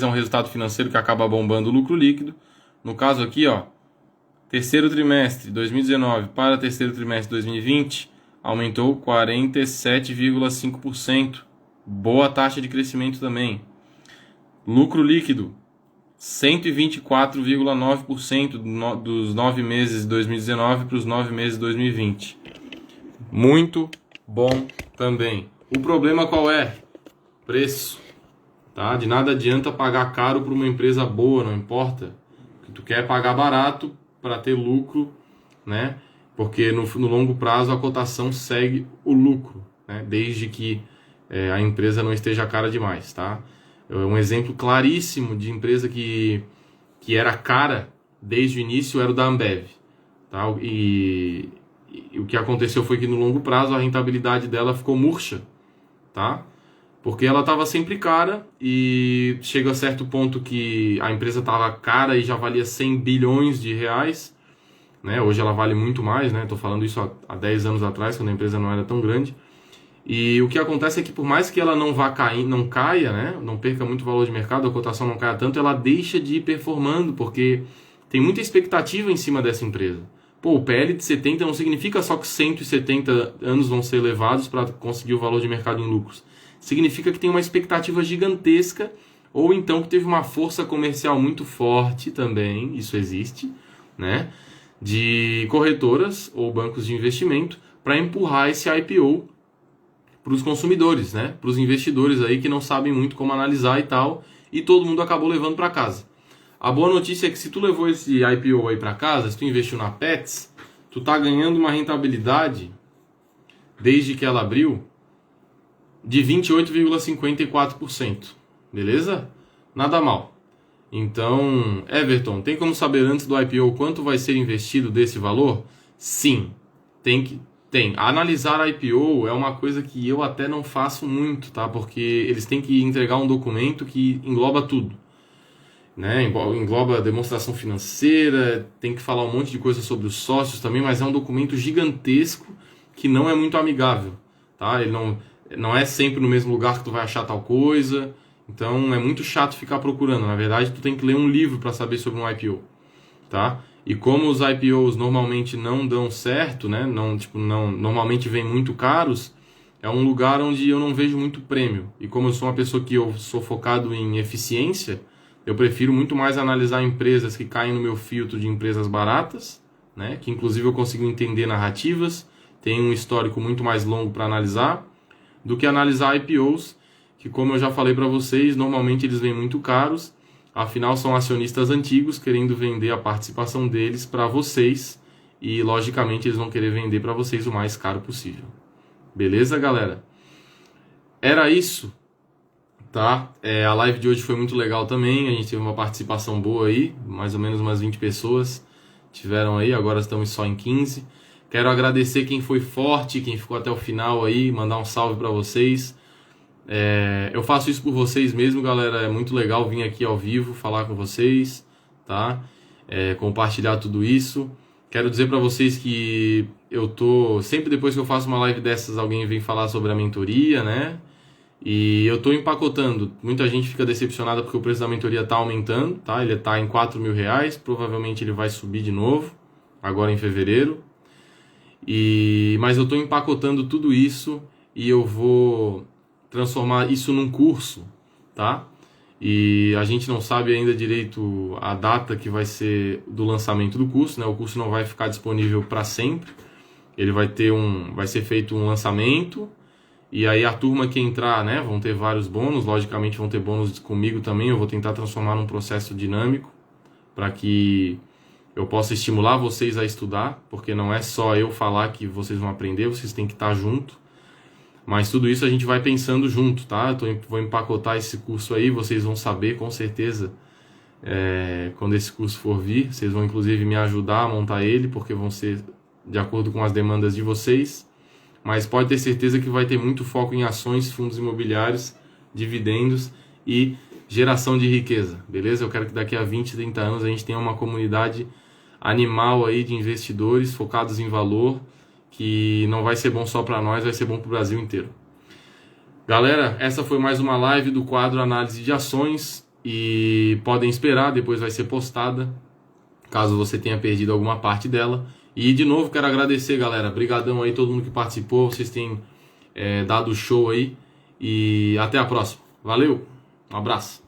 é um resultado financeiro que acaba bombando o lucro líquido. No caso aqui, ó, terceiro trimestre 2019 para terceiro trimestre 2020, aumentou 47,5%. Boa taxa de crescimento também. Lucro líquido, 124,9% dos 9 meses de 2019 para os 9 meses de 2020. Muito bom também. O problema qual é? Preço. Tá? De nada adianta pagar caro para uma empresa boa, não importa. Tu quer pagar barato para ter lucro, né? Porque no longo prazo a cotação segue o lucro, né? Desde que a empresa não esteja cara demais, tá? Um exemplo claríssimo de empresa que era cara desde o início era o da Ambev, tá? E o que aconteceu foi que no longo prazo a rentabilidade dela ficou murcha, tá? Porque ela estava sempre cara e chega a certo ponto que a empresa estava cara e já valia 100 bilhões de reais, né? Hoje ela vale muito mais, né? Estou falando isso há 10 anos atrás, quando a empresa não era tão grande. E o que acontece é que por mais que ela não caia, né? Não perca muito valor de mercado, a cotação não caia tanto, ela deixa de ir performando, porque tem muita expectativa em cima dessa empresa. Pô, o PL de 70 não significa só que 170 anos vão ser levados para conseguir o valor de mercado em lucros. Significa que tem uma expectativa gigantesca, ou então que teve uma força comercial muito forte também, isso existe, né? De corretoras ou bancos de investimento para empurrar esse IPO para os consumidores, né? Para os investidores aí que não sabem muito como analisar e tal, e todo mundo acabou levando para casa. A boa notícia é que se tu levou esse IPO aí para casa, se tu investiu na Pets, tu tá ganhando uma rentabilidade desde que ela abriu de 28,54%. Beleza? Nada mal. Então, Everton, tem como saber antes do IPO quanto vai ser investido desse valor? Sim, tem. Analisar IPO é uma coisa que eu até não faço muito, tá? Porque eles têm que entregar um documento que engloba tudo, né? Engloba demonstração financeira, tem que falar um monte de coisa sobre os sócios também, mas é um documento gigantesco que não é muito amigável, tá? Ele não é sempre no mesmo lugar que tu vai achar tal coisa, então é muito chato ficar procurando. Na verdade, tu tem que ler um livro para saber sobre um IPO, tá? E como os IPOs normalmente não dão certo, né? Normalmente vêm muito caros, é um lugar onde eu não vejo muito prêmio. E como eu sou uma pessoa que eu sou focado em eficiência, Eu prefiro muito mais analisar empresas que caem no meu filtro de empresas baratas, né? Que inclusive eu consigo entender narrativas, tem um histórico muito mais longo para analisar, do que analisar IPOs, que como eu já falei para vocês, normalmente eles vêm muito caros, afinal são acionistas antigos querendo vender a participação deles para vocês, e logicamente eles vão querer vender para vocês o mais caro possível. Beleza, galera? Era isso, tá? A live de hoje foi muito legal também, a gente teve uma participação boa aí, mais ou menos umas 20 pessoas tiveram aí, agora estamos só em 15. Quero agradecer quem foi forte, quem ficou até o final aí, mandar um salve para vocês. Eu faço isso por vocês mesmo, galera, é muito legal vir aqui ao vivo, falar com vocês, tá? Compartilhar tudo isso. Quero dizer para vocês que eu tô, sempre depois que eu faço uma live dessas, alguém vem falar sobre a mentoria, né? E eu tô empacotando. Muita gente fica decepcionada porque o preço da mentoria tá aumentando, tá? Ele tá em R$4.000, provavelmente ele vai subir de novo, agora em fevereiro. Mas eu tô empacotando tudo isso e eu vou transformar isso num curso, tá? E a gente não sabe ainda direito a data que vai ser do lançamento do curso, né? O curso não vai ficar disponível para sempre. Ele vai ser feito um lançamento e aí a turma que entrar, né, vão ter vários bônus, logicamente vão ter bônus comigo também. Eu vou tentar transformar num processo dinâmico para que eu possa estimular vocês a estudar, porque não é só eu falar que vocês vão aprender, vocês têm que estar junto. Mas tudo isso a gente vai pensando junto, tá? Vou empacotar esse curso aí, vocês vão saber com certeza quando esse curso for vir. Vocês vão inclusive me ajudar a montar ele, porque vão ser de acordo com as demandas de vocês. Mas pode ter certeza que vai ter muito foco em ações, fundos imobiliários, dividendos e geração de riqueza, beleza? Eu quero que daqui a 20, 30 anos a gente tenha uma comunidade animal aí de investidores focados em valor, que não vai ser bom só para nós, vai ser bom para o Brasil inteiro. Galera, essa foi mais uma live do quadro Análise de Ações e podem esperar, depois vai ser postada, caso você tenha perdido alguma parte dela. E de novo quero agradecer, galera, brigadão aí todo mundo que participou, vocês têm dado show aí e até a próxima. Valeu, um abraço.